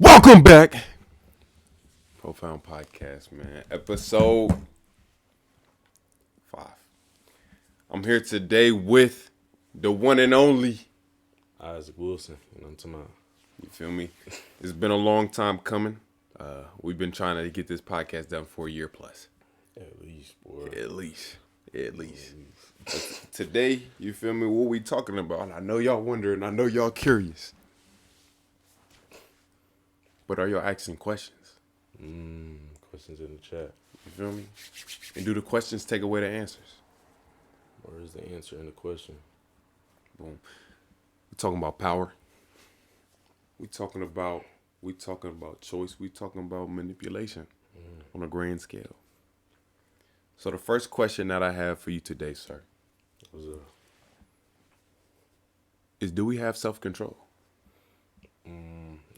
Welcome back. Profound Podcast, man. Episode 5. I'm here today with the one and only. Isaac Wilson, I'm talking about. You feel me? It's been a long time coming. We've been trying to get this podcast done for a year plus. At least, boy. At least. At least. Today, you feel me? What we talking about? I know y'all wondering. I know y'all curious. But are y'all asking questions? Questions in the chat. You feel me? And do the questions take away the answers? Or is the answer in the question? Boom. We're talking about power. We talking about choice. We talking about manipulation on a grand scale. So the first question that I have for you today, sir, Was is do we have self-control?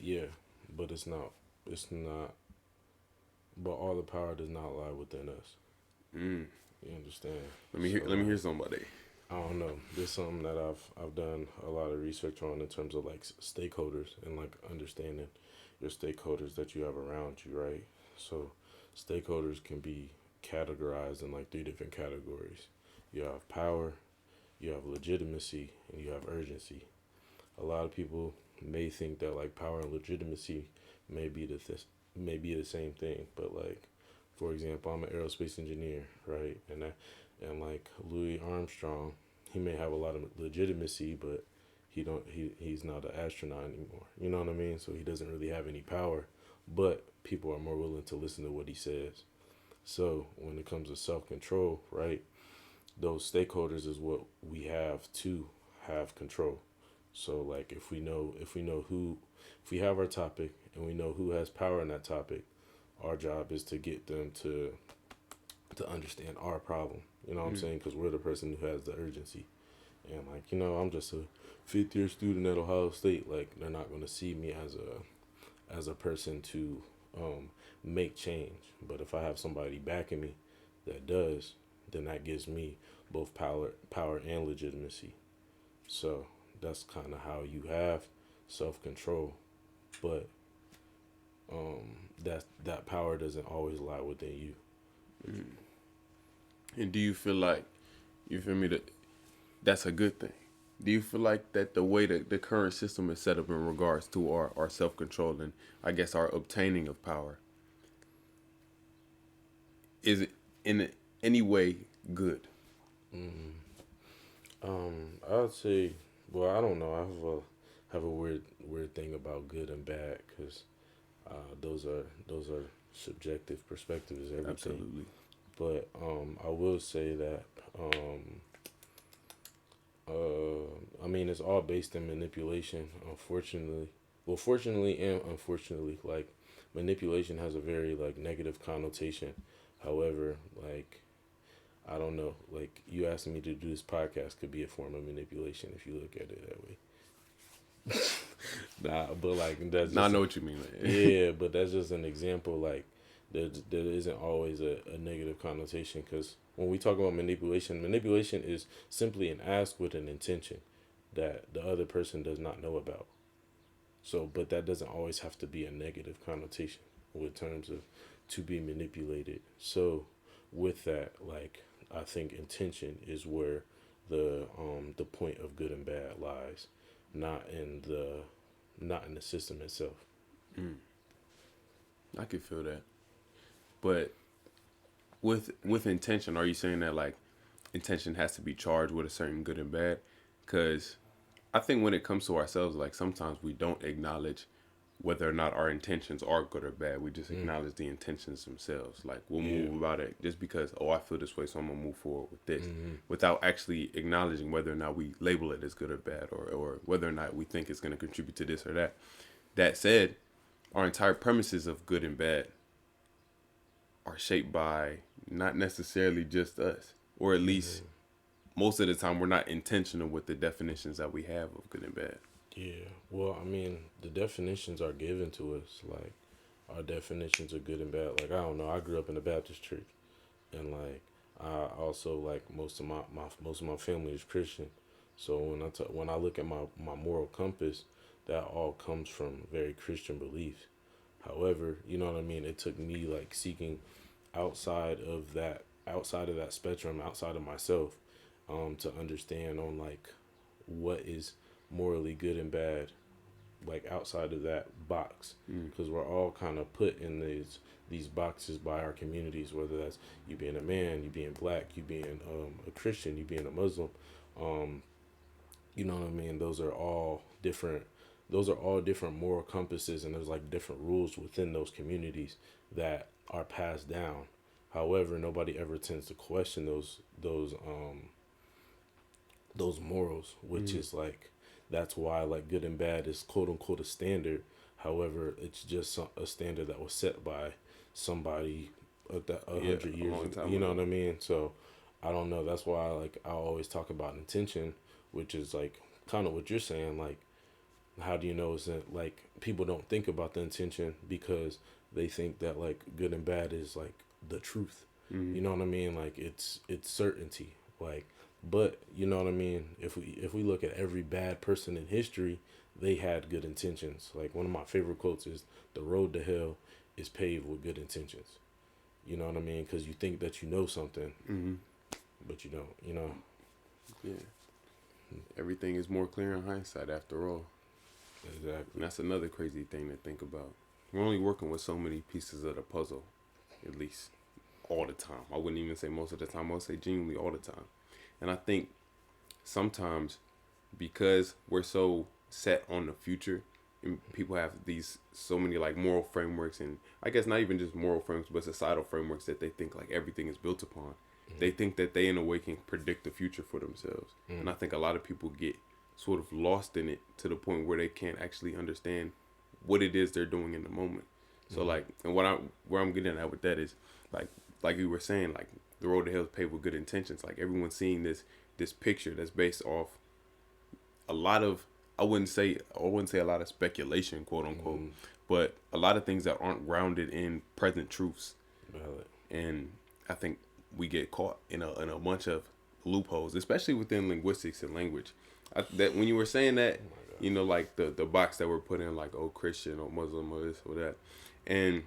yeah, but it's not. It's not. But all the power does not lie within us. Mm. You understand? Let me hear somebody. I don't know. There's something that I've done a lot of research on in terms of like stakeholders and like understanding your stakeholders that you have around you, right? So stakeholders can be categorized in like 3 different categories. You have power, you have legitimacy, and you have urgency. A lot of people may think that like power and legitimacy may be may be the same thing, but like for example, I'm an aerospace engineer, right? And like Louis Armstrong, he may have a lot of legitimacy, but he's not an astronaut anymore. You know what I mean? So he doesn't really have any power, but people are more willing to listen to what he says. So when it comes to self control, right? Those stakeholders is what we have to have control. So like if we have our topic and we know who has power in that topic, our job is to get them to understand our problem. You know what I'm saying? Because we're the person who has the urgency. And like I'm just a fifth year student at Ohio State. Like they're not going to see me as a person to make change. But if I have somebody backing me that does, then that gives me both power and legitimacy. So that's kind of how you have self control, but that power doesn't always lie within you. And do you feel like you feel me that that's a good thing? Do you feel like that the way that the current system is set up in regards to our self-control and I guess our obtaining of power, is it in any way good? I would say, well, I don't know. I have a weird thing about good and bad because those are subjective perspectives. Everything. Absolutely. But I will say that I mean it's all based in manipulation. Unfortunately, well, fortunately and unfortunately, like manipulation has a very like negative connotation. However, like I don't know, like you asking me to do this podcast could be a form of manipulation if you look at it that way. Nah, but like that's Now I just know what you mean. Man. yeah, but that's just an example. Like there isn't always a negative connotation because when we talk about manipulation, manipulation is simply an ask with an intention that the other person does not know about. So, but that doesn't always have to be a negative connotation with terms of to be manipulated. So, with that, like I think intention is where the point of good and bad lies, not in the not in the system itself. I can feel that. But with intention, are you saying that like intention has to be charged with a certain good and bad? Because I think when it comes to ourselves, like sometimes we don't acknowledge whether or not our intentions are good or bad. We just acknowledge the intentions themselves. Like we'll Yeah. move about it just because, oh, I feel this way, so I'm gonna move forward with this, without actually acknowledging whether or not we label it as good or bad, or whether or not we think it's gonna contribute to this or that. That said, our entire premises of good and bad are shaped by not necessarily just us, or at least most of the time we're not intentional with the definitions that we have of good and bad. Yeah. Well, I mean, the definitions are given to us. Like, our definitions are good and bad. Like, I don't know. I grew up in a Baptist church, and like, I also like most of my family is Christian. So when I look at my moral compass, that all comes from very Christian beliefs. However, you know what I mean? It took me like seeking outside of that spectrum, outside of myself, to understand on like what is morally good and bad, like outside of that box, Mm. because we're all kind of put in these boxes by our communities, whether that's you being a man, you being black, you being a Christian, you being a Muslim, um, you know what I mean? Those are all different moral compasses, and there's like different rules within those communities that are passed down. However, nobody ever tends to question those morals, which Mm. is like that's why like good and bad is quote unquote a standard. However, it's just a standard that was set by somebody a Yeah, hundred a years long ago. time You know ago. what I mean? So I don't know. That's why like I always talk about intention, which is like kind of what you're saying. Like, how do you know is that like people don't think about the intention because they think that like good and bad is like the truth. Mm. You know what I mean? Like it's certainty. Like, but you know what I mean? If we look at every bad person in history, they had good intentions. Like one of my favorite quotes is the road to hell is paved with good intentions. You know what I mean? Because you think that you know something, Mm. but you don't. You know. Yeah, everything is more clear in hindsight after all. Exactly. And that's another crazy thing to think about. We're only working with so many pieces of the puzzle, at least all the time. I wouldn't even say most of the time. I would say genuinely all the time. And I think sometimes because we're so set on the future, and people have these so many like moral frameworks, and I guess not even just moral frameworks, but societal frameworks that they think like everything is built upon. They think that they in a way can predict the future for themselves. And I think a lot of people get sort of lost in it to the point where they can't actually understand what it is they're doing in the moment. So like, and where I'm getting at with that is like you were saying, like the road to hell is paved with good intentions. Like everyone's seeing this picture that's based off a lot of I wouldn't say a lot of speculation, quote unquote, but a lot of things that aren't grounded in present truths. Valid. And I think we get caught in a bunch of loopholes, especially within linguistics and language. That when you were saying that, Oh my you gosh. know, like the box that we're put in, like oh Christian or Muslim or this or that, and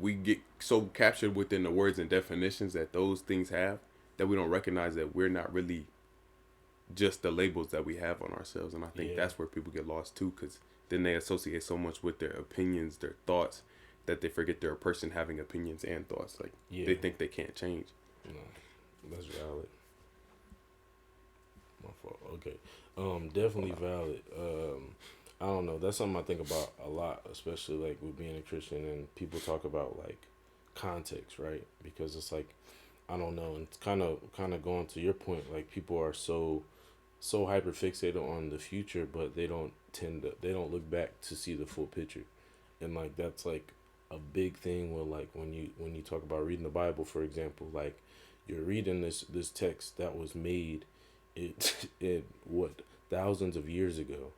we get so captured within the words and definitions that those things have that we don't recognize that we're not really just the labels that we have on ourselves. And I think Yeah. that's where people get lost too, because then they associate so much with their opinions, their thoughts, that they forget they're a person having opinions and thoughts. Like Yeah. they think they can't change. No, that's valid. My fault. Okay. Definitely valid. I don't know. That's something I think about a lot, especially like with being a Christian and people talk about like context, right? Because it's like I don't know, and it's kind of going to your point. Like people are so hyper fixated on the future, but they don't look back to see the full picture, and like that's like a big thing with like when you talk about reading the Bible, for example, like you're reading this text that was made it what thousands of years ago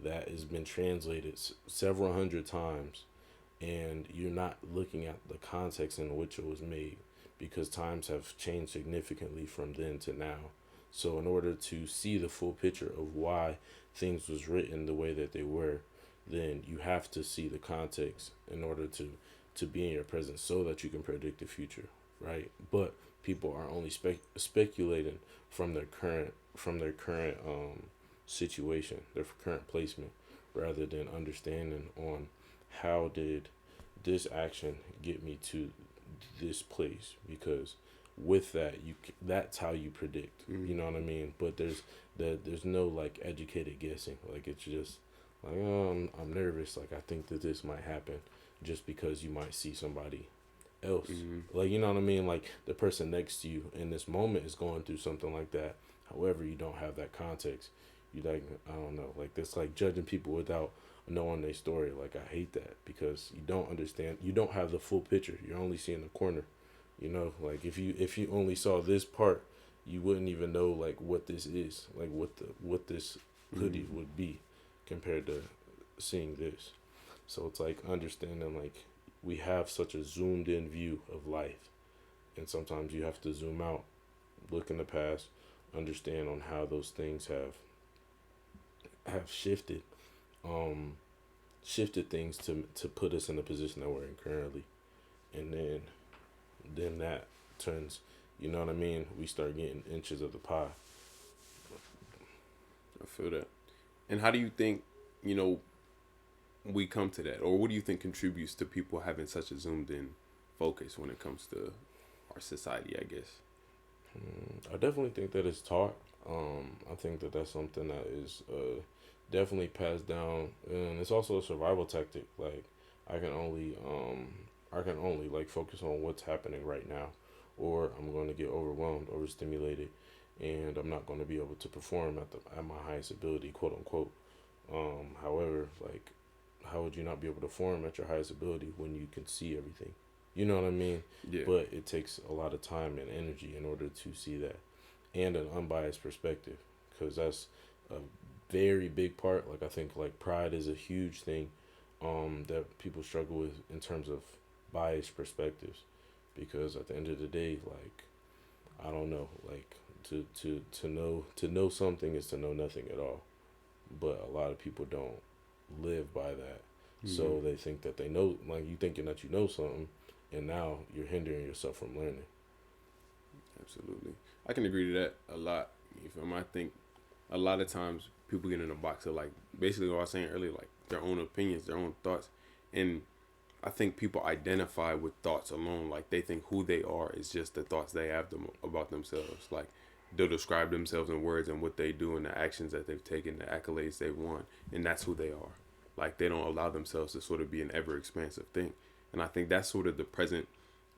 that has been translated several hundred times, and you're not looking at the context in which it was made because times have changed significantly from then to now. So in order to see the full picture of why things was written the way that they were, then you have to see the context in order to be in your presence so that you can predict the future, right? But people are only speculating from their current situation, their current placement, rather than understanding on how did this action get me to this place, because with that that's how you predict, Mm. you know what I mean? But there's no like educated guessing. Like it's just like I'm nervous, like I think that this might happen, just because you might see somebody else, Mm. like you know what I mean, like the person next to you in this moment is going through something like that. However, you don't have that context. You like I don't know, like that's like judging people without knowing their story. Like I hate that because you don't understand, you don't have the full picture, you're only seeing the corner. You know, like if you only saw this part, you wouldn't even know like what this is, like what this hoodie Mm. would be compared to seeing this. So it's like understanding like we have such a zoomed in view of life, and sometimes you have to zoom out, look in the past, understand on how those things have shifted. Um, shifted things to put us in the position that we're in currently, and then that turns, you know what I mean? We start getting inches of the pie. I feel that. And how do you think, you know, we come to that, or what do you think contributes to people having such a zoomed in focus when it comes to our society? I guess. I definitely think that it's taught. I think that that's something that is definitely passed down, and it's also a survival tactic. Like I can only like focus on what's happening right now, or I'm going to get overwhelmed, overstimulated, and I'm not going to be able to perform at my highest ability, quote unquote. However, like, how would you not be able to perform at your highest ability when you can see everything? You know what I mean? Yeah. But it takes a lot of time and energy in order to see that, and an unbiased perspective, because that's a very big part. Like I think like pride is a huge thing, that people struggle with in terms of biased perspectives, because at the end of the day, like I don't know, like to know something is to know nothing at all, but a lot of people don't live by that. So they think that they know, like you thinking that you know something, and now you're hindering yourself from learning. Absolutely. I can agree to that a lot. You feel me? I think a lot of times people get in a box of like basically what I was saying earlier, like their own opinions, their own thoughts. And I think people identify with thoughts alone. Like they think who they are is just the thoughts they have about themselves. Like they'll describe themselves in words and what they do and the actions that they've taken, the accolades they've won, and that's who they are. Like they don't allow themselves to sort of be an ever expansive thing. And I think that's sort of the present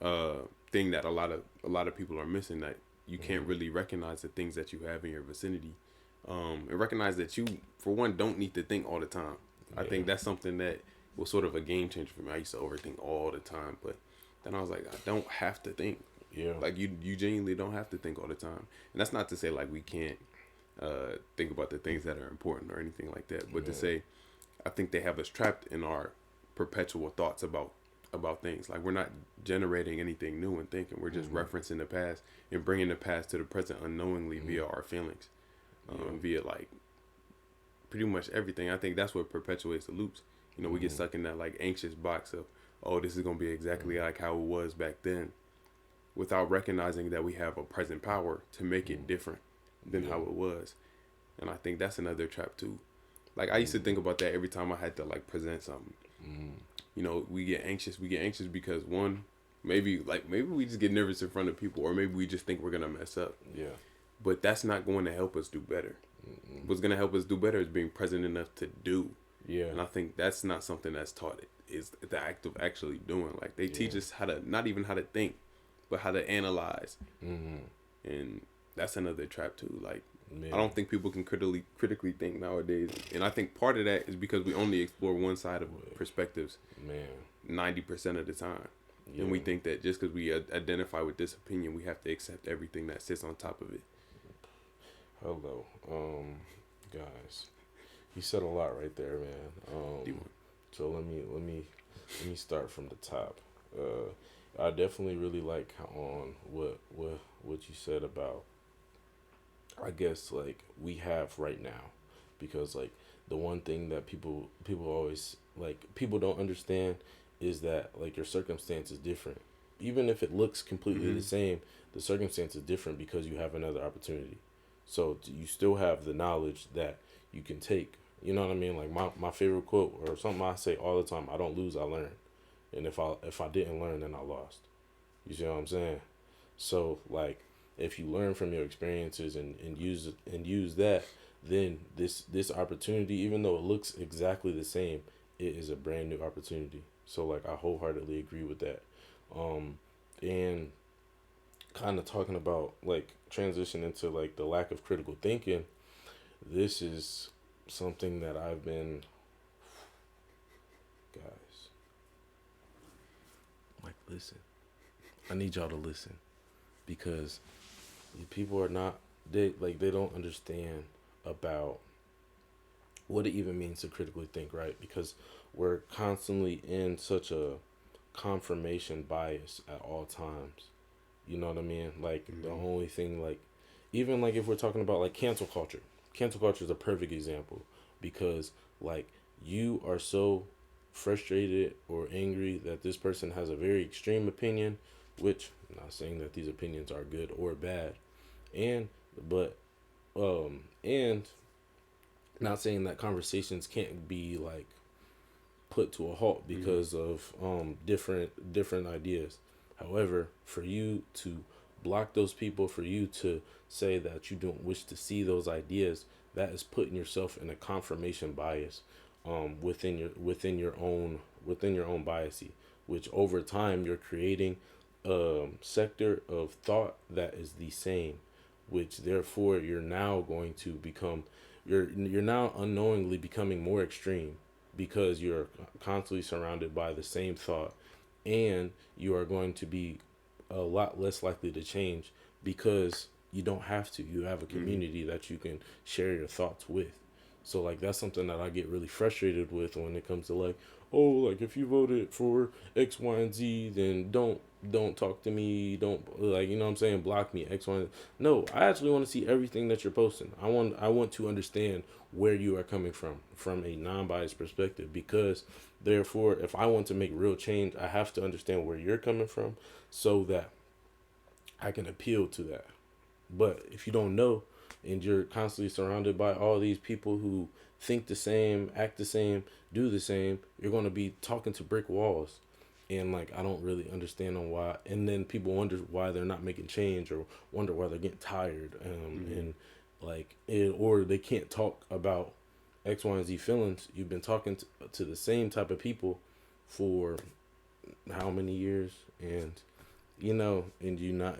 thing that a lot of people are missing, that you can't really recognize the things that you have in your vicinity, and recognize that you, for one, don't need to think all the time. I think that's something that was sort of a game changer for me. I used to overthink all the time, but then I was like, I don't have to think. Yeah. Like you genuinely don't have to think all the time, and that's not to say like we can't think about the things that are important or anything like that, but to say I think they have us trapped in our perpetual thoughts about things. Like we're not generating anything new and thinking. We're just referencing the past and bringing the past to the present unknowingly via our feelings, via like pretty much everything. I think that's what perpetuates the loops. You know, we get stuck in that like anxious box of, oh, this is gonna be exactly like how it was back then, without recognizing that we have a present power to make it different than how it was. And I think that's another trap too. Like I used to think about that every time I had to like present something. You know, we get anxious. We get anxious because one, maybe we just get nervous in front of people, or maybe we just think we're gonna mess up. Yeah. But that's not going to help us do better. What's gonna help us do better is being present enough to do. Yeah. And I think that's not something that's taught. It is the act of actually doing. Like they teach us how to, not even how to think, but how to analyze. And that's another trap too. Like I don't think people can critically think nowadays, and I think part of that is because we only explore one side of perspectives 90% of the time, and we think that just because we identify with this opinion, we have to accept everything that sits on top of it. Hello, guys. You said a lot right there, man. So let me start from the top. I definitely really like on what you said about, I guess, like we have right now, because like the one thing that people always, like, people don't understand is that like your circumstance is different. Even if it looks completely the same, the circumstance is different because you have another opportunity. So you still have the knowledge that you can take. You know what I mean? Like my favorite quote, or something I say all the time: I don't lose, I learn. And if I didn't learn, then I lost. You see what I'm saying? So like, if you learn from your experiences and use that, then this opportunity, even though it looks exactly the same, it is a brand new opportunity. So like I wholeheartedly agree with that. And kind of talking about like transition into like the lack of critical thinking, this is something that I've been, guys, like, listen, I need y'all to listen, because people are not, they don't understand about what it even means to critically think, right? Because we're constantly in such a confirmation bias at all times. You know what I mean? Like the only thing, like, even like if we're talking about like cancel culture is a perfect example, because like you are so frustrated or angry that this person has a very extreme opinion, which I'm not saying that these opinions are good or bad, and but and not saying that conversations can't be like put to a halt because of different ideas. However, for you to block those people, for you to say that you don't wish to see those ideas, that is putting yourself in a confirmation bias within your own biasy, which over time you're creating a sector of thought that is the same, which therefore you're now going to become you're now unknowingly becoming more extreme because you're constantly surrounded by the same thought, and you are going to be a lot less likely to change because you don't have to. You have a community that you can share your thoughts with. So like that's something that I get really frustrated with when it comes to like, oh, like if you voted for X, Y, and Z, then don't talk to me, don't like you know what I'm saying, block me, X, Y, and Z. No, I actually want to see everything that you're posting. I want to understand where you are coming from a non-biased perspective, because therefore if I want to make real change, I have to understand where you're coming from so that I can appeal to that. But if you don't know and you're constantly surrounded by all these people who think the same, act the same, do the same, you're going to be talking to brick walls. And like I don't really understand on why, and then people wonder why they're not making change, or wonder why they're getting tired, and like or they can't talk about X, Y, and Z feelings. You've been talking to the same type of people for how many years, and and you not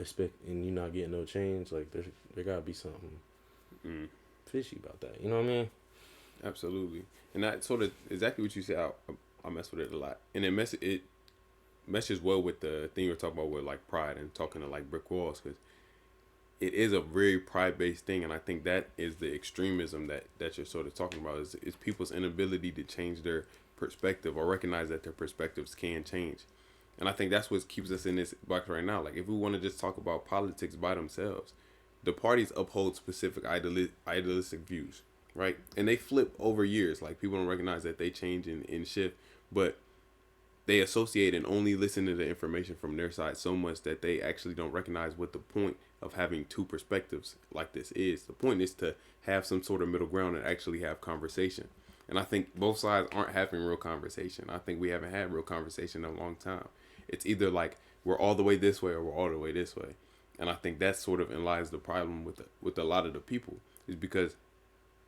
getting no change. Like there gotta be something fishy about that. You know what I mean? Absolutely. And that sort of exactly what you said. I mess with it a lot, and it meshes well with the thing you were talking about with like pride and talking to like brick walls, because it is a very pride based thing, and I think that is the extremism that you're sort of talking about is people's inability to change their perspective or recognize that their perspectives can change. And I think that's what keeps us in this box right now. Like if we want to just talk about politics by themselves, the parties uphold specific idealistic views, right? And they flip over years. Like people don't recognize that they change and shift, but they associate and only listen to the information from their side so much that they actually don't recognize what the point of having two perspectives like this is. The point is to have some sort of middle ground and actually have conversation. And I think both sides aren't having real conversation. I think we haven't had real conversation in a long time. It's either like we're all the way this way or we're all the way this way. And I think that sort of lies the problem with a lot of the people, is because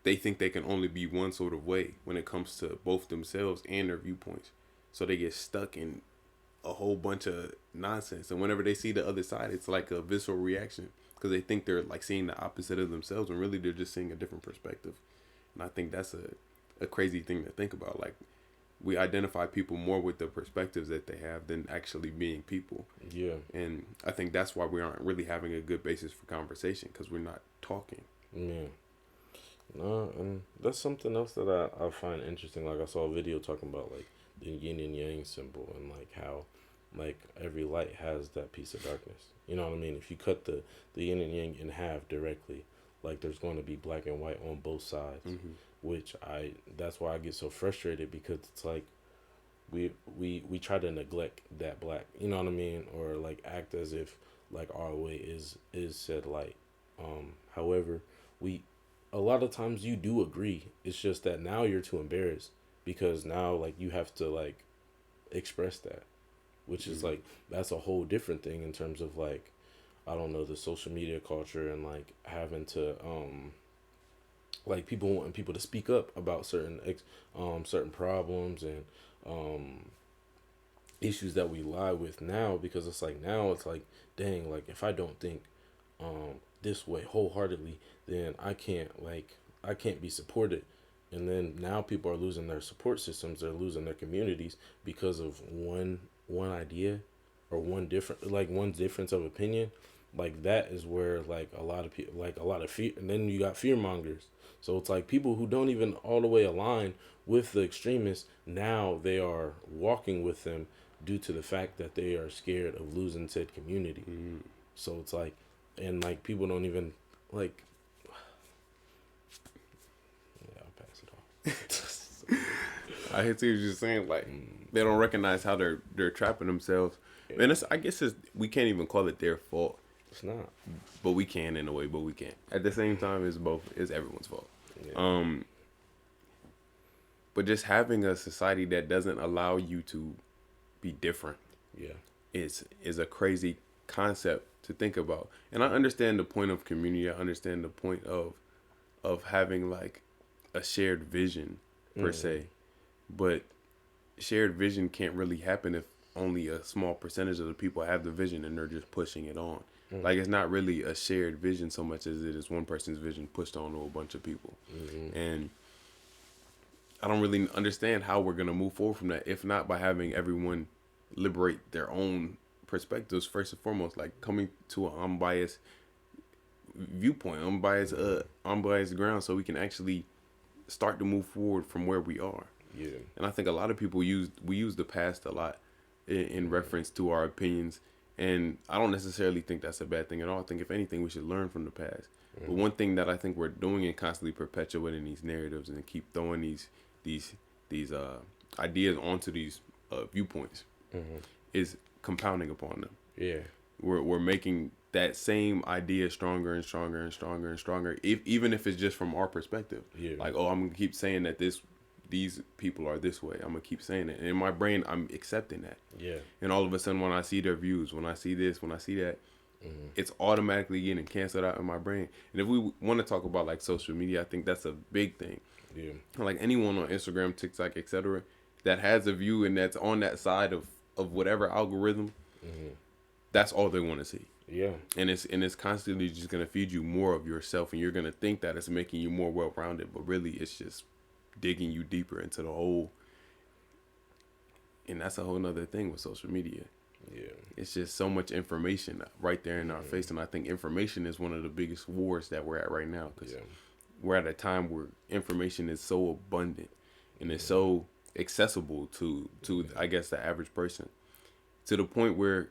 they think they can only be one sort of way when it comes to both themselves and their viewpoints. So they get stuck in a whole bunch of nonsense. And whenever they see the other side, it's like a visceral reaction because they think they're like seeing the opposite of themselves when really they're just seeing a different perspective. And I think that's a crazy thing to think about. Like we identify people more with the perspectives that they have than actually being people. Yeah. And I think that's why we aren't really having a good basis for conversation, because we're not talking. Yeah. No, and that's something else that I find interesting. Like I saw a video talking about like the yin and yang symbol, and like how like every light has that piece of darkness. You know what I mean? If you cut the yin and yang in half directly, like there's going to be black and white on both sides. Which that's why I get so frustrated, because it's like we try to neglect that black, you know what I mean, or like act as if like our way is said light. However, we a lot of times you do agree. It's just that now you're too embarrassed, because now like you have to like express that, which is like that's a whole different thing in terms of like I don't know, the social media culture, and like having to like people wanting people to speak up about certain problems and issues that we lie with now, because it's like now it's like dang, like if I don't think this way wholeheartedly, then I can't be supported. And then now people are losing their support systems, they're losing their communities because of one idea or one difference of opinion. Like that is where like a lot of people, like a lot of fear, and then you got fear mongers. So it's like people who don't even all the way align with the extremists, now they are walking with them due to the fact that they are scared of losing said community. So it's like, and like people don't even like. Yeah, I'll pass it off. I see what you're saying. Like they don't recognize how they're trapping themselves. Yeah, And I guess we can't even call it their fault, it's not. but we can in a way, but we can't. At the same time, it's everyone's fault. Yeah, Um, but just having a society that doesn't allow you to be different yeah, is a crazy concept to think about. And I understand the point of community. I understand the point of having like a shared vision per se, but shared vision can't really happen if only a small percentage of the people have the vision and they're just pushing it on. Like it's not really a shared vision so much as it is one person's vision pushed on to a bunch of people. And I don't really understand how we're gonna move forward from that if not by having everyone liberate their own perspectives first and foremost, like coming to an unbiased viewpoint, unbiased ground, so we can actually start to move forward from where we are. yeah, And I think a lot of people use the past a lot in reference to our opinions, and I don't necessarily think that's a bad thing at all. I think if anything, we should learn from the past. But one thing that I think we're doing and constantly perpetuating these narratives and keep throwing these ideas onto these viewpoints is compounding upon them. yeah, We're making that same idea stronger and stronger and stronger and stronger, even if it's just from our perspective. yeah. Like, oh, I'm gonna keep saying that these people are this way. I'm gonna keep saying it, and in my brain, I'm accepting that. Yeah. And all of a sudden, when I see their views, when I see this, when I see that, it's automatically getting canceled out in my brain. And if we want to talk about like social media, I think that's a big thing. Yeah. Like anyone on Instagram, TikTok, etc., that has a view and that's on that side of whatever algorithm, that's all they want to see. Yeah. And it's constantly just gonna feed you more of yourself, and you're gonna think that it's making you more well rounded, but really it's just digging you deeper into the hole. And that's a whole nother thing with social media. Yeah. It's just so much information right there in our face, and I think information is one of the biggest wars that we're at right now, because we're at a time where information is so abundant and it's so accessible to I guess the average person, to the point where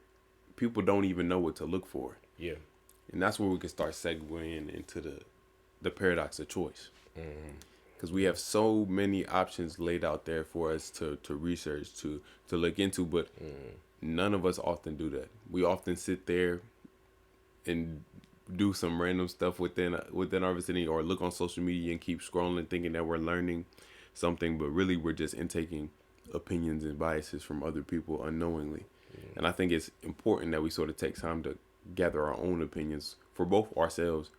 people don't even know what to look for. Yeah. And that's where we can start segueing into the paradox of choice. Because we have so many options laid out there for us to research, to look into, but none of us often do that. We often sit there and do some random stuff within our vicinity, or look on social media and keep scrolling thinking that we're learning something, but really we're just intaking opinions and biases from other people unknowingly. And I think it's important that we sort of take time to gather our own opinions for both ourselves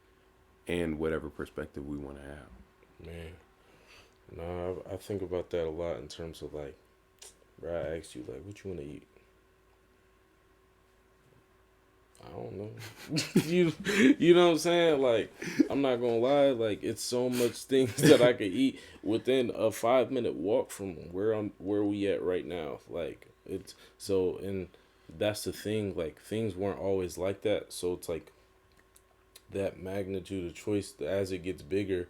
and whatever perspective we want to have. Man. No, I think about that a lot in terms of like, bro, I asked you like, what you want to eat? I don't know. you know what I'm saying? Like, I'm not gonna lie. Like, it's so much things that I could eat within a 5-minute walk from where we at right now. Like, it's so, and that's the thing. Like, things weren't always like that. So it's like that magnitude of choice as it gets bigger.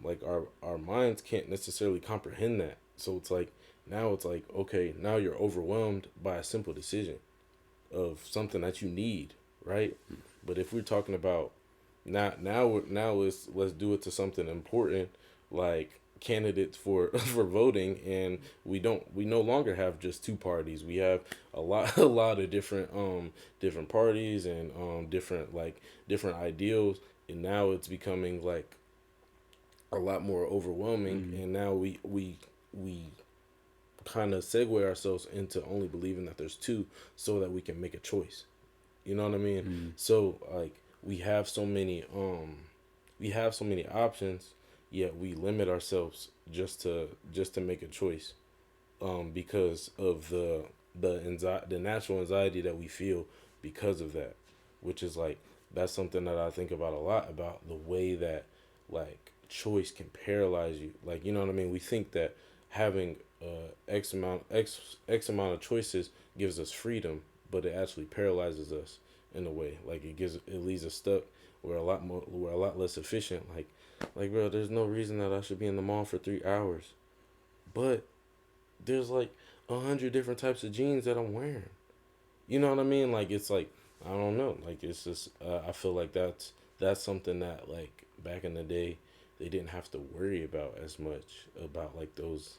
Like our minds can't necessarily comprehend that. So it's like now it's like, okay, now you're overwhelmed by a simple decision of something that you need, right? But if we're talking about now let's do it to something important, like candidates for for voting, and we no longer have just two parties. We have a lot of different parties and different ideals, and now it's becoming like a lot more overwhelming. And now we kind of segue ourselves into only believing that there's two, so that we can make a choice. You know what I mean? So like we have so many options, yet we limit ourselves just to make a choice, because of the natural anxiety that we feel because of that, which is like, that's something that I think about a lot, about the way that like choice can paralyze you. Like, you know what I mean? We think that having X amount of choices gives us freedom, but it actually paralyzes us in a way. Like it leaves us stuck. We're a lot less efficient. Like bro, there's no reason that I should be in the mall for 3 hours, but there's like 100 different types of jeans that I'm wearing. You know what I mean? Like, it's like, I don't know. Like, it's just I feel like that's something that like back in the day they didn't have to worry about as much, about like those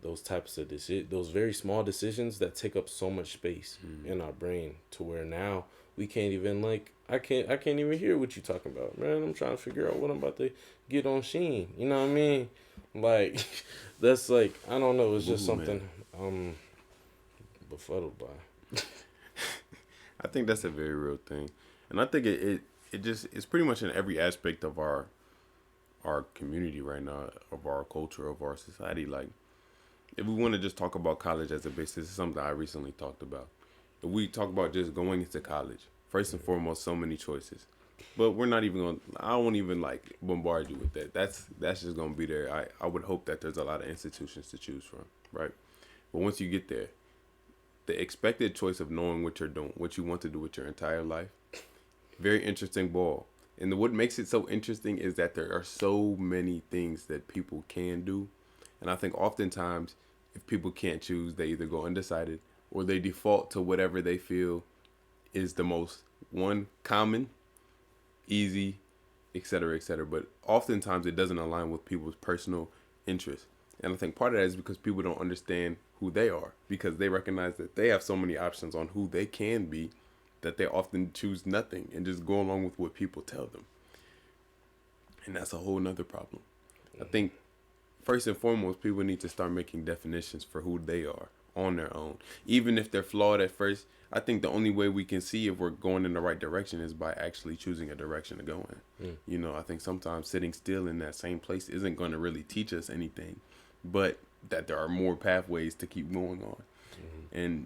those types of those very small decisions that take up so much space in our brain, to where now we can't even like I can't even hear what you talking about, man. I'm trying to figure out what I'm about to get on Sheen. You know what I mean? Like that's like I don't know. It's just Ooh, something man. I'm befuddled by. I think that's a very real thing, and I think it just it's pretty much in every aspect of our community right now, of our culture, of our society. Like, if we want to just talk about college as a basis, this is something I recently talked about. If we talk about just going into college, first and foremost, so many choices. But we're not even going. I won't even like bombard you with that. That's just gonna be there. I would hope that there's a lot of institutions to choose from, right? But once you get there, the expected choice of knowing what you're doing, what you want to do with your entire life, very interesting ball. And what makes it so interesting is that there are so many things that people can do. And I think oftentimes, if people can't choose, they either go undecided or they default to whatever they feel is the most one common, easy, etc., etc. But oftentimes it doesn't align with people's personal interests. And I think part of that is because people don't understand who they are, because they recognize that they have so many options on who they can be that they often choose nothing and just go along with what people tell them. And that's a whole nother problem. I think first and foremost, people need to start making definitions for who they are on their own. Even if they're flawed at first, I think the only way we can see if we're going in the right direction is by actually choosing a direction to go in. You know, I think sometimes sitting still in that same place isn't going to really teach us anything, but that there are more pathways to keep going on. And,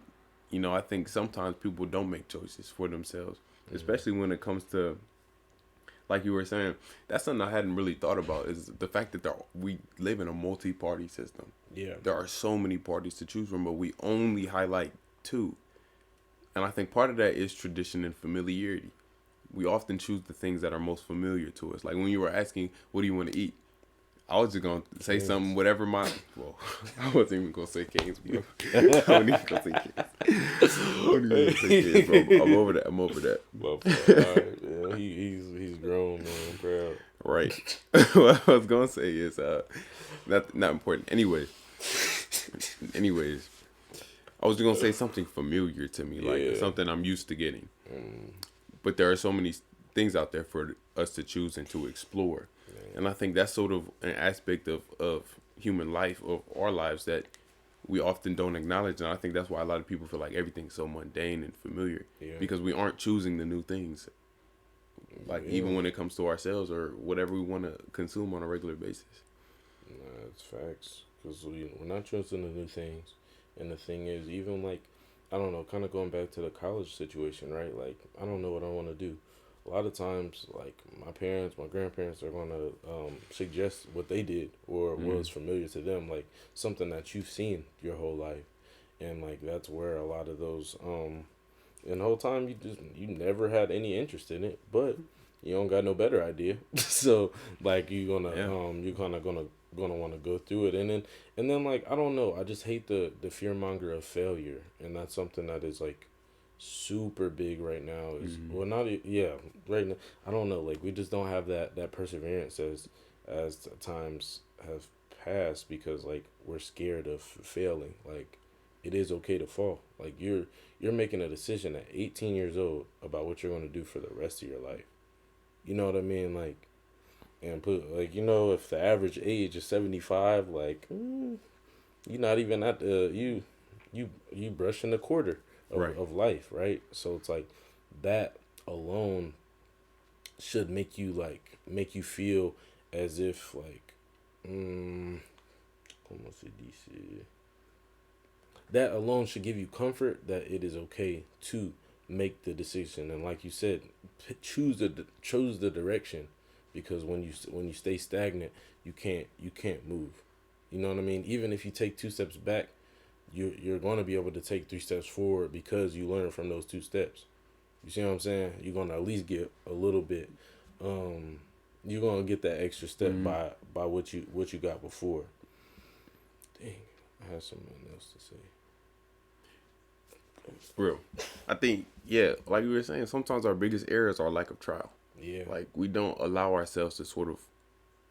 you know, I think sometimes people don't make choices for themselves, especially when it comes to, like you were saying, that's something I hadn't really thought about, is the fact that we live in a multi-party system. Yeah. There are so many parties to choose from, but we only highlight two. And I think part of that is tradition and familiarity. We often choose the things that are most familiar to us. Like when you were asking, what do you want to eat? I was just going to say Kings. something, whatever well, I wasn't even going to say Kings, bro. I wasn't even going to say Kings. I wasn't even going to say Kings, bro. I'm over that. I'm over that. Well, all right, yeah, he's grown, man. I'm proud. Right. What I was going to say is not important. Anyways, I was just going to say something familiar to me, like Yeah. something I'm used to getting. But there are so many things out there for us to choose and to explore. And I think that's sort of an aspect of human life, of our lives, that we often don't acknowledge. And I think that's why a lot of people feel like everything's so mundane and familiar, because we aren't choosing the new things. Like even when it comes to ourselves or whatever we want to consume on a regular basis. Nah, it's facts. Because we're not choosing the new things. And the thing is, even like, I don't know, kind of going back to the college situation, right? Like, I don't know what I want to do. A lot of times, like, my parents, my grandparents are going to suggest what they did or was familiar to them, like something that you've seen your whole life. And, like, that's where a lot of those, and the whole time you never had any interest in it, but you don't got no better idea. So, like, you're kind of gonna want to go through it, and then like I don't know, I just hate the fear monger of failure, and that's something that is like super big right now. Is well not yeah right now. I don't know, like we just don't have that perseverance as times have passed, because like we're scared of failing. Like it is okay to fall. Like you're making a decision at 18 years old about what you're going to do for the rest of your life. You know what I mean? Like, and put like if the average age is 75, like you're not even at the you brushing a quarter Right. of life, right? So it's like that alone should make you feel as if like como se dice, that alone should give you comfort that it is okay to make the decision, and like you said, choose the direction, because when you stay stagnant, you can't move. You know what I mean? Even if you take 2 steps back, you're going to be able to take 3 steps forward, because you learn from those 2 steps. You see what I'm saying? You're going to at least get a little bit. You're going to get that extra step by what you got before. Dang, I had something else to say. Real. I think, yeah, like we were saying, sometimes our biggest errors are lack of trial. Yeah. Like we don't allow ourselves to sort of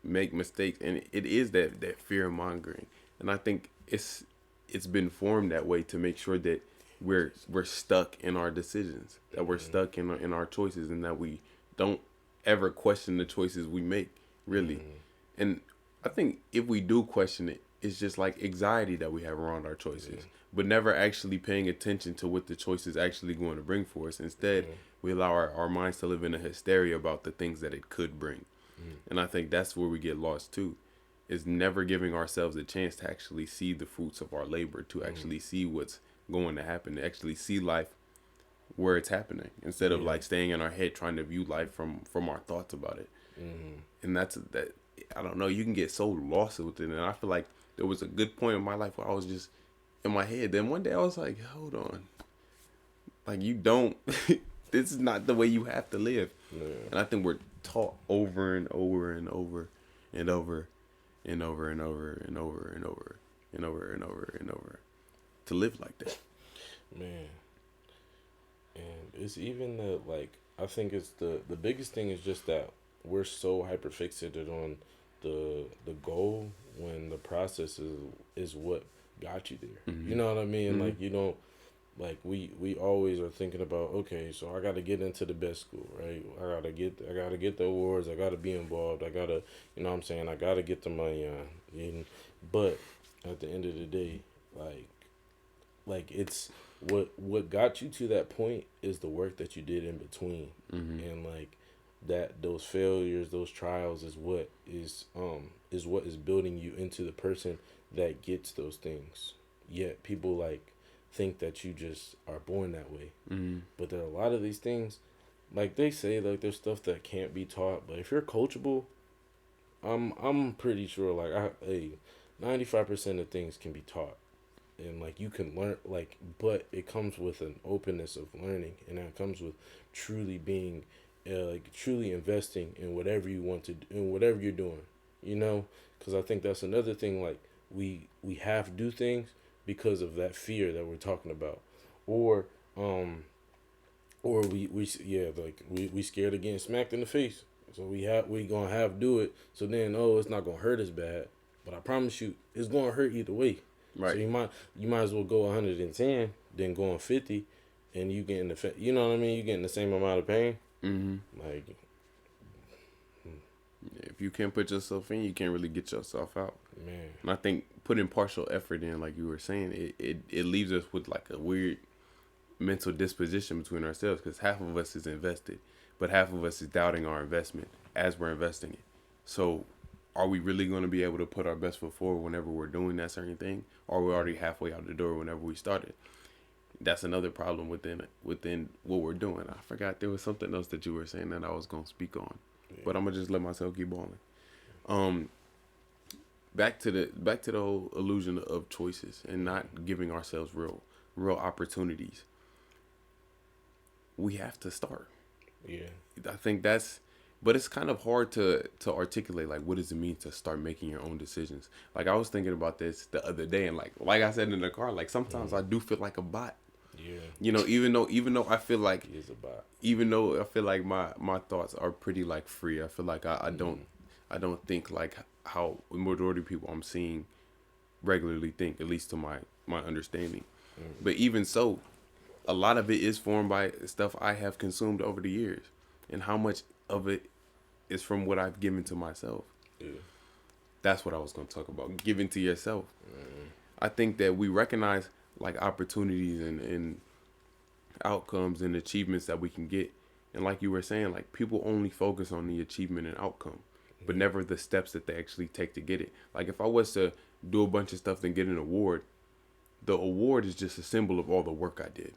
make mistakes, and it is that fear mongering. And I think it's it's been formed that way to make sure that we're stuck in our decisions, that we're stuck in our choices, and that we don't ever question the choices we make, really. And I think if we do question it, it's just like anxiety that we have around our choices, but never actually paying attention to what the choice is actually going to bring for us. Instead, we allow our minds to live in a hysteria about the things that it could bring. And I think that's where we get lost too, is never giving ourselves a chance to actually see the fruits of our labor, to actually see what's going to happen, to actually see life where it's happening, instead of like staying in our head trying to view life from our thoughts about it. And that's that. I don't know. You can get so lost with it, and I feel like there was a good point in my life where I was just in my head. Then one day I was like, hold on, like you don't. This is not the way you have to live. And I think we're taught over and over and over and over and over and over and over and over and over and over and over to live like that. Man. And it's even the, like, I think it's the biggest thing is just that we're so hyper fixated on the goal when the process is what got you there. You know what I mean? Like, you don't, like, we always are thinking about, okay, so I got to get into the best school, right? I got to get the awards. I got to be involved. I got to, you know what I'm saying? I got to get the money on. But at the end of the day, like it's what got you to that point is the work that you did in between. And like that, those failures, those trials is what is building you into the person that gets those things. Yet people like think that you just are born that way. But there are a lot of these things, like they say, like there's stuff that can't be taught, but if you're coachable, I'm pretty sure like 95% of things can be taught. And like you can learn, like, but it comes with an openness of learning, and that comes with truly being like truly investing in whatever you want to do, in whatever you're doing, because I think that's another thing. Like we half do things because of that fear that we're talking about, or we scared of getting smacked in the face, so we gonna have do it. So then, it's not gonna hurt as bad, but I promise you it's gonna hurt either way. Right. So you might as well go 110 than going 50, and you getting you know what I mean? You getting the same amount of pain. Like, if you can't put yourself in, you can't really get yourself out. Man. And I think putting partial effort in, like you were saying, it leaves us with like a weird mental disposition between ourselves, because half of us is invested, but half of us is doubting our investment as we're investing it. So are we really going to be able to put our best foot forward whenever we're doing that certain thing? Or are we already halfway out the door whenever we started? That's another problem within what we're doing. I forgot there was something else that you were saying that I was going to speak on. Yeah. But I'm going to just let myself keep balling. Back to the whole illusion of choices and not giving ourselves real opportunities. We have to start. Yeah. I think but it's kind of hard to articulate, like, what does it mean to start making your own decisions? Like, I was thinking about this the other day, and like I said in the car, like, sometimes I do feel like a bot. Yeah. Even though I feel like he is a bot. Even though I feel like my thoughts are pretty like free, I feel like I don't think like how the majority of people I'm seeing regularly think, at least to my understanding. But even so, a lot of it is formed by stuff I have consumed over the years, and how much of it is from what I've given to myself. Yeah. That's what I was going to talk about. Giving to yourself. I think that we recognize like opportunities and outcomes and achievements that we can get. And like you were saying, like people only focus on the achievement and outcome, but never the steps that they actually take to get it. Like if I was to do a bunch of stuff and get an award, the award is just a symbol of all the work I did.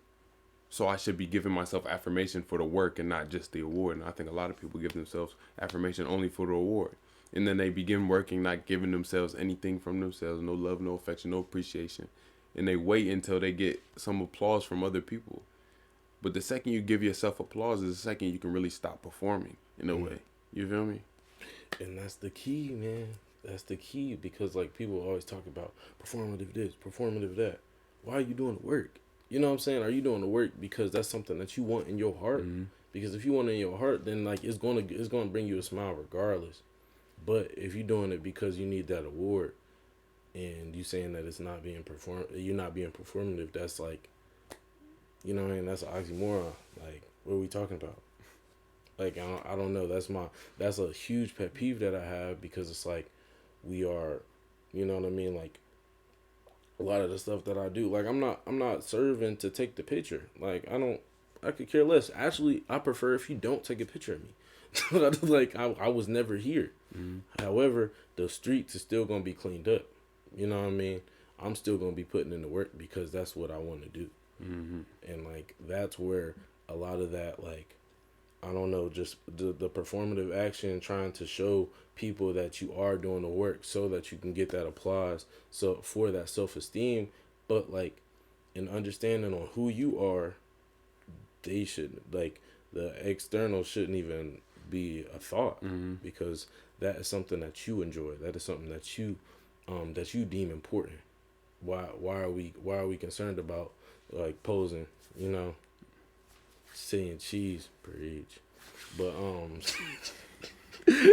So I should be giving myself affirmation for the work and not just the award. And I think a lot of people give themselves affirmation only for the award. And then they begin working, not giving themselves anything from themselves, no love, no affection, no appreciation. And they wait until they get some applause from other people. But the second you give yourself applause is the second you can really stop performing in a way. You feel me? And that's the key, man. That's the key, because like people always talk about performative this, performative that. Why are you doing the work? You know what I'm saying? Are you doing the work because that's something that you want in your heart? Because if you want it in your heart, then like it's gonna bring you a smile regardless. But if you're doing it because you need that award, and you saying that it's not being you're not being performative. That's like, you know what I mean? That's an oxymoron. Like, what are we talking about? Like, I don't know. That's a huge pet peeve that I have, because it's like, we are, you know what I mean? Like, a lot of the stuff that I do, like, I'm not serving to take the picture. Like, I could care less. Actually, I prefer if you don't take a picture of me. Like, I was never here. Mm-hmm. However, the streets is still gonna be cleaned up. You know what I mean? I'm still gonna be putting in the work, because that's what I want to do. Mm-hmm. And like, that's where a lot of that, like, I don't know, just the performative action, trying to show people that you are doing the work so that you can get that applause, so for that self-esteem. But like, an understanding on who you are, they should, like, the external shouldn't even be a thought, Mm-hmm. because that is something that you enjoy. That is something that you deem important. Why are we concerned about, like, posing, you know, saying cheese, preach, but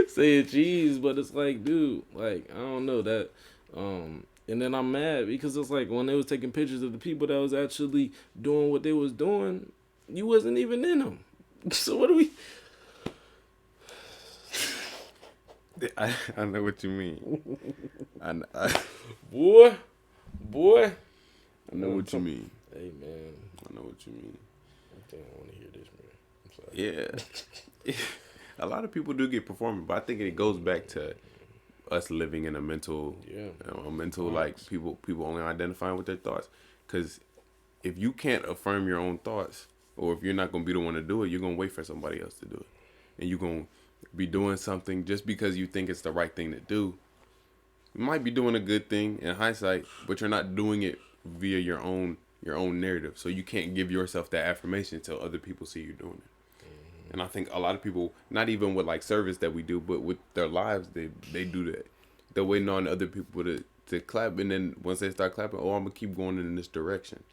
saying cheese, but it's like, dude, like, I don't know that, and then I'm mad, because it's like, when they was taking pictures of the people that was actually doing what they was doing, you wasn't even in them. So what do we? I know what you mean. I Boy, I know what you mean. hey man, I know what you mean. I think I want to hear this, man. I'm sorry. Yeah. A lot of people do get performing, but I think it goes back to us living in a mental, Yeah. a mental, like, people only identifying with their thoughts. Because if you can't affirm your own thoughts, or if you're not gonna be the one to do it, you're gonna wait for somebody else to do it, and you're gonna be doing something just because you think it's the right thing to do. You might be doing a good thing in hindsight, but you're not doing it via your own narrative. So you can't give yourself that affirmation until other people see you doing it. And I think a lot of people, not even with like service that we do, but with their lives, they do that. They're waiting on other people to clap, and then once they start clapping, oh, I'm gonna keep going in this direction.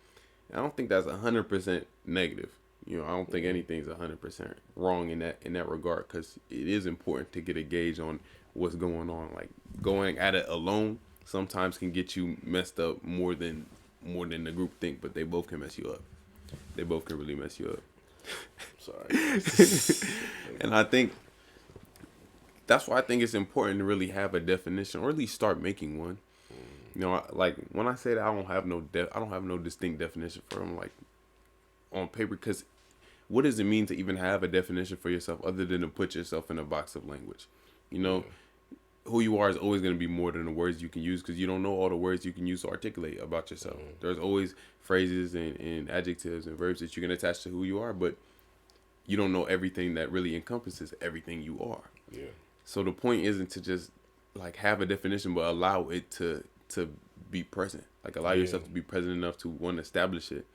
And I don't think that's 100% negative. You know, I don't think anything's 100% wrong in that regard, because it is important to get a gauge on what's going on. Like, going at it alone sometimes can get you messed up more than the group think, but they both can mess you up. They both can really mess you up. Sorry. And I think that's why I think it's important to really have a definition, or at least start making one. You know, like, when I say that, I don't have no distinct definition for them, like, on paper, because what does it mean to even have a definition for yourself other than to put yourself in a box of language? You know, who you are is always going to be more than the words you can use, because you don't know all the words you can use to articulate about yourself. There's always phrases and adjectives and verbs that you can attach to who you are, but you don't know everything that really encompasses everything you are. Yeah. So the point isn't to just like have a definition, but allow it to be present. Like, allow yourself to be present enough to, one, establish it,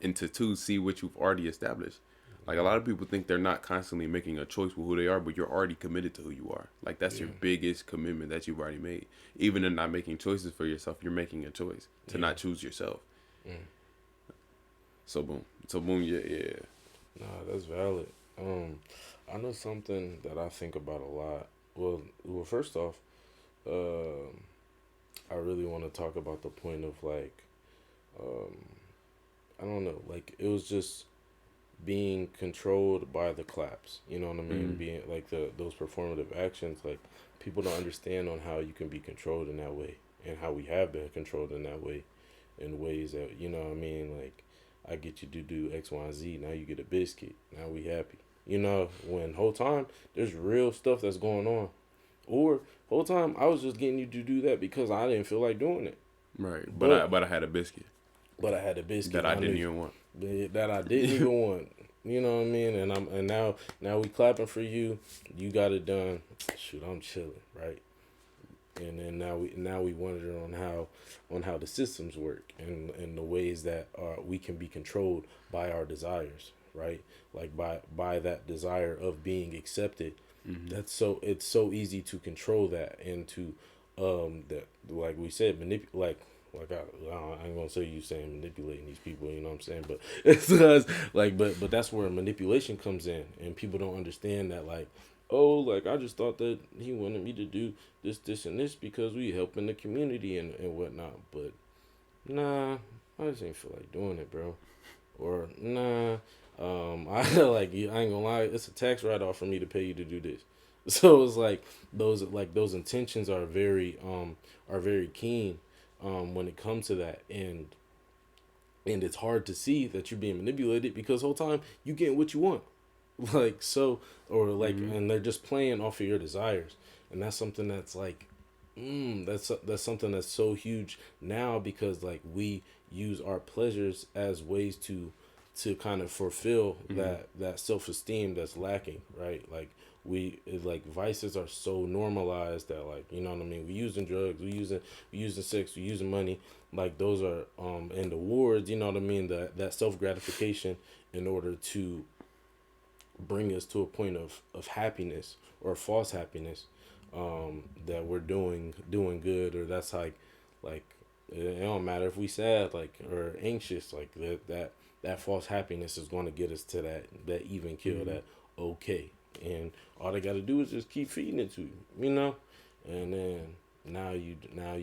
and to, two, see what you've already established. Like, a lot of people think they're not constantly making a choice with who they are, but you're already committed to who you are. Like, that's your biggest commitment that you've already made. Even in not making choices for yourself, you're making a choice to not choose yourself. So boom, yeah. Nah, that's valid. I know something that I think about a lot. Well, first off, I really want to talk about the point of, like, I don't know, like, it was just being controlled by the claps. You know what I mean? Being like those performative actions, like, people don't understand on how you can be controlled in that way, and how we have been controlled in that way, in ways that, you know what I mean, like, I get you to do X, Y, and Z. Now you get a biscuit. Now we happy. You know, when whole time there's real stuff that's going on, or whole time I was just getting you to do that because I didn't feel like doing it. Right. But I had a biscuit But I had a biscuit that I didn't even want. That I didn't even want. You know what I mean? And now we clapping for you. You got it done. Shoot, I'm chilling, right? And then now we wonder on how the systems work, and the ways that we can be controlled by our desires, right? Like, by that desire of being accepted. It's so easy to control that, and to that, like we said, manipulate, like I ain't gonna say you saying manipulating these people, you know what I'm saying, but it's like, but that's where manipulation comes in, and people don't understand that, like, oh, like I just thought that he wanted me to do this, and this because we helping the community and whatnot. But nah, I just ain't feel like doing it, bro. Or nah, I like I ain't gonna lie, it's a tax write off for me to pay you to do this. So it's like those intentions are very keen when it comes to that, and it's hard to see that you're being manipulated because the whole time you getting what you want. Like so, or like, Mm-hmm. and they're just playing off of your desires, and that's something that's like, that's something that's so huge now because like we use our pleasures as ways to kind of fulfill Mm-hmm. that self esteem that's lacking, right? Like like vices are so normalized that like you know what I mean. We using drugs, we using sex, we using money. Like those are and the awards, you know what I mean. That self gratification in order to bring us to a point of happiness or false happiness, that we're doing good, or that's like it don't matter if we sad like or anxious, like that false happiness is going to get us to that even kill, Mm-hmm. that okay, and all they got to do is just keep feeding it to you, you know, and then now you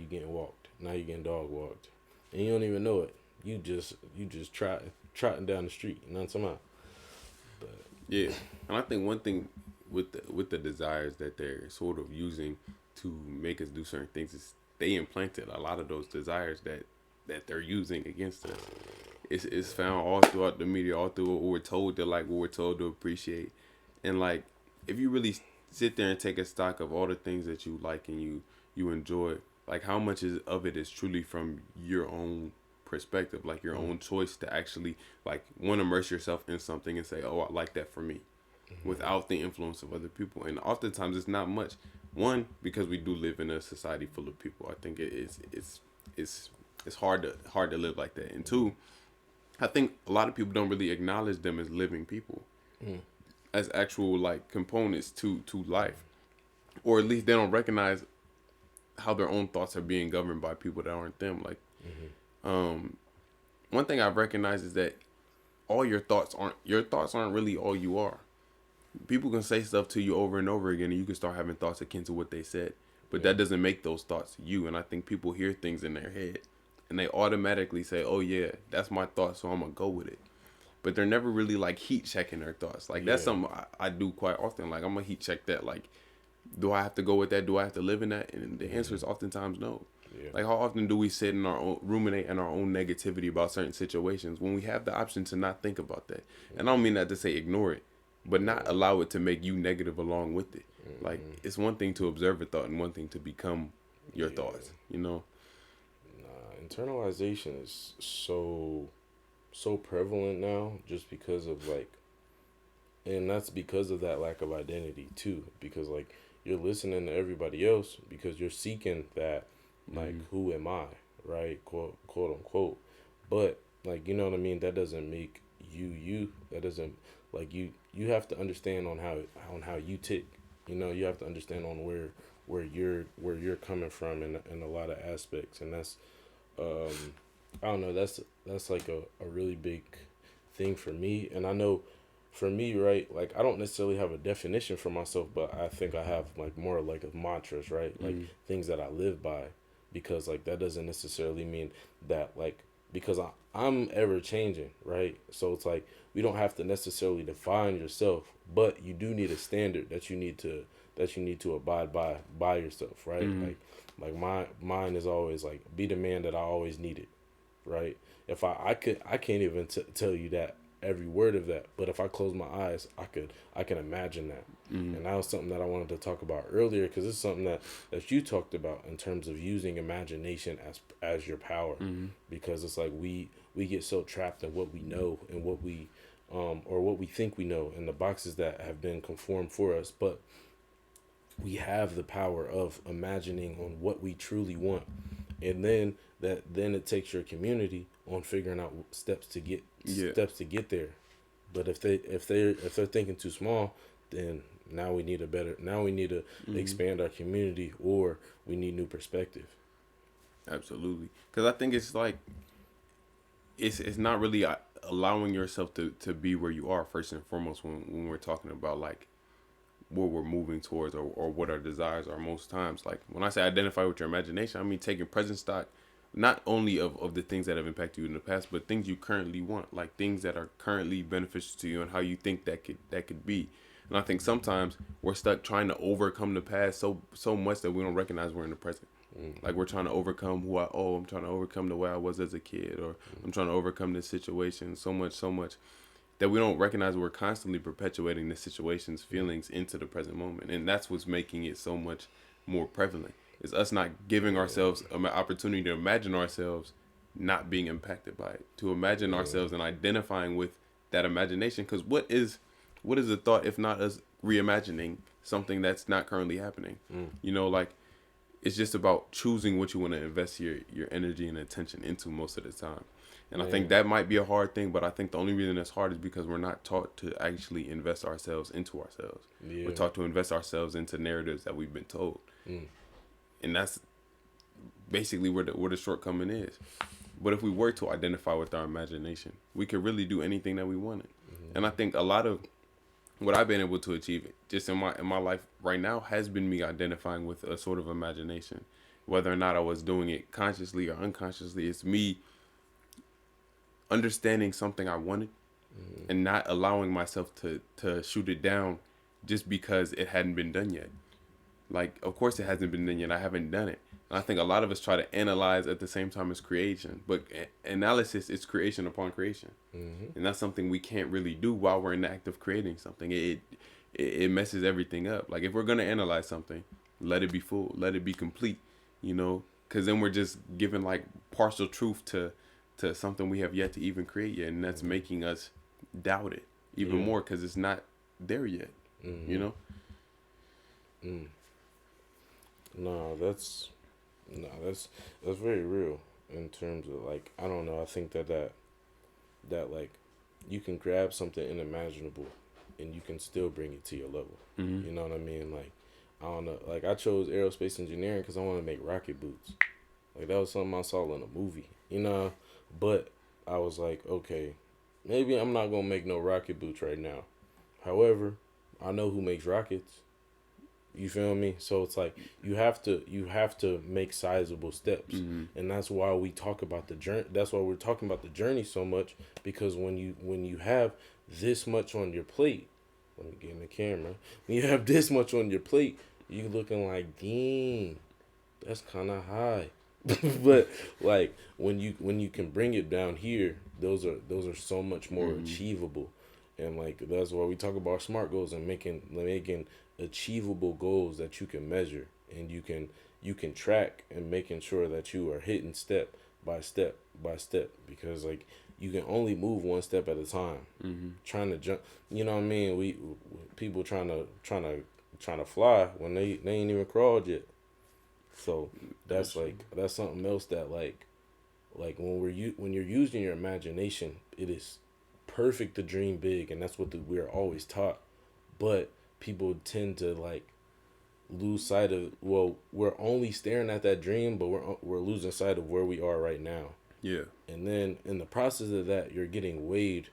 getting walked, now you getting dog walked, and you don't even know it. You just trotting down the street, you know what I'm talking about? But Yeah, and I think one thing with the desires that they're sort of using to make us do certain things is they implanted a lot of those desires that they're using against us. It's found all throughout the media, all through what we're told to like, what we're told to appreciate, and like if you really sit there and take a stock of all the things that you like and you enjoy, like how much of it is truly from your own perspective, like your mm, own choice to actually like want to immerse yourself in something and say, oh, I like that for me, without the influence of other people. And oftentimes it's not much. One, because we do live in a society full of people. I think it's it's hard to live like that. And two, I think a lot of people don't really acknowledge them as living people, mm, as actual like components to life, or at least they don't recognize how their own thoughts are being governed by people that aren't them. Like, mm, um, one thing I've recognized is that all your thoughts aren't really all you are. People can say stuff to you over and over again, and you can start having thoughts akin to what they said, but yeah, that doesn't make those thoughts you. And I think people hear things in their head, and they automatically say, "Oh yeah, that's my thought, so I'm gonna go with it." But they're never really like heat checking their thoughts. Like that's yeah, something I do quite often. Like I'm gonna heat check that. Like, do I have to go with that? Do I have to live in that? And the answer mm, is oftentimes no. yeah, Like how often do we sit in our own ruminate in our own negativity about certain situations when we have the option to not think about that? And I don't mean that to say ignore it, but not yeah, allow it to make you negative along with it. Like mm, it's one thing to observe a thought and one thing to become your yeah. thoughts. You know? Nah, internalization is so prevalent now, just because of like, and that's because of that lack of identity too. Because like you're listening to everybody else because you're seeking that, like, Mm-hmm. who am I, right? Quote unquote. But like, you know what I mean. That doesn't make you you. That doesn't, like, you have to understand on how you tick. You know, you have to understand on where you're coming from in a lot of aspects, and that's um I don't know, that's like a really big thing for me. And I know for me, right, like I don't necessarily have a definition for myself, but I think I have like more like of mantras, right? Like Mm-hmm. things that I live by, because like that doesn't necessarily mean that like, because I'm ever changing, right? So it's like we don't have to necessarily define yourself, but you do need a standard that you need to abide by yourself, right? Mm-hmm. Like mine is always like be the man that I always needed, right? If I can't even tell you that every word of that, but if I close my eyes, I can imagine that. Mm-hmm. And that was something that I wanted to talk about earlier, because it's something that you talked about in terms of using imagination as your power, Mm-hmm. because it's like we get so trapped in what we know and what we or what we think we know, in the boxes that have been conformed for us, but we have the power of imagining on what we truly want, and then it takes your community on figuring out Yeah. steps to get there. But if they're thinking too small, then now we need to Mm-hmm. expand our community, or we need new perspective. Absolutely. Because I think it's like it's not really allowing yourself to be where you are first and foremost when we're talking about like what we're moving towards, or what our desires are most times. Like when I say identify with your imagination, I mean taking present stock not only of the things that have impacted you in the past, but things you currently want, like things that are currently beneficial to you and how you think that could be. And I think sometimes we're stuck trying to overcome the past so much that we don't recognize we're in the present. Like we're trying to overcome I'm trying to overcome the way I was as a kid, or I'm trying to overcome this situation so much that we don't recognize we're constantly perpetuating the situation's feelings into the present moment. And that's what's making it so much more prevalent. Is us not giving ourselves an opportunity to imagine ourselves not being impacted by it, to imagine ourselves and identifying with that imagination. Because what is the thought if not us reimagining something that's not currently happening? Like it's just about choosing what you want to invest your energy and attention into most of the time. And I think that might be a hard thing, but I think the only reason it's hard is because we're not taught to actually invest ourselves into ourselves. We're taught to invest ourselves into narratives that we've been told. And that's basically where the shortcoming is. But if we were to identify with our imagination, we could really do anything that we wanted. And I think a lot of what I've been able to achieve just in my life right now has been me identifying with a sort of imagination. Whether or not I was doing it consciously or unconsciously, it's me understanding something I wanted and not allowing myself to shoot it down just because it hadn't been done yet. Like, of course it hasn't been done yet. I haven't done it. And I think a lot of us try to analyze at the same time as creation. But analysis is creation upon creation. And that's something we can't really do while we're in the act of creating something. It messes everything up. Like, if we're going to analyze something, let it be full. Let it be complete, because then we're just giving, like, partial truth to something we have yet to even create yet. And that's making us doubt it even more because it's not there yet, No, that's very real in terms of, like, I don't know. I think that like you can grab something unimaginable and you can still bring it to your level. You know what I mean? Like, I don't know. Like, I chose aerospace engineering because I want to make rocket boots. Like, that was something I saw in a movie, But I was like, okay, maybe I'm not gonna make no rocket boots right now. However, I know who makes rockets. You feel me? So it's like you have to make sizable steps, and that's why we talk about the journey. That's why we're talking about the journey so much, because when you have this much on your plate, let me get in the camera. When you have this much on your plate, you looking like, dang, that's kind of high. But like when you can bring it down here, those are so much more achievable. And like that's why we talk about SMART goals and making achievable goals that you can measure and you can track, and making sure that you are hitting step by step by step, because like you can only move one step at a time. Trying to jump, you know what I mean? We people trying to fly when they ain't even crawled yet. So that's something else that like when you're using your imagination, it is perfect to dream big, and that's what we're always taught. But people tend to like lose sight of, well, we're only staring at that dream, but we're losing sight of where we are right now. Yeah. And then in the process of that, you're getting weighed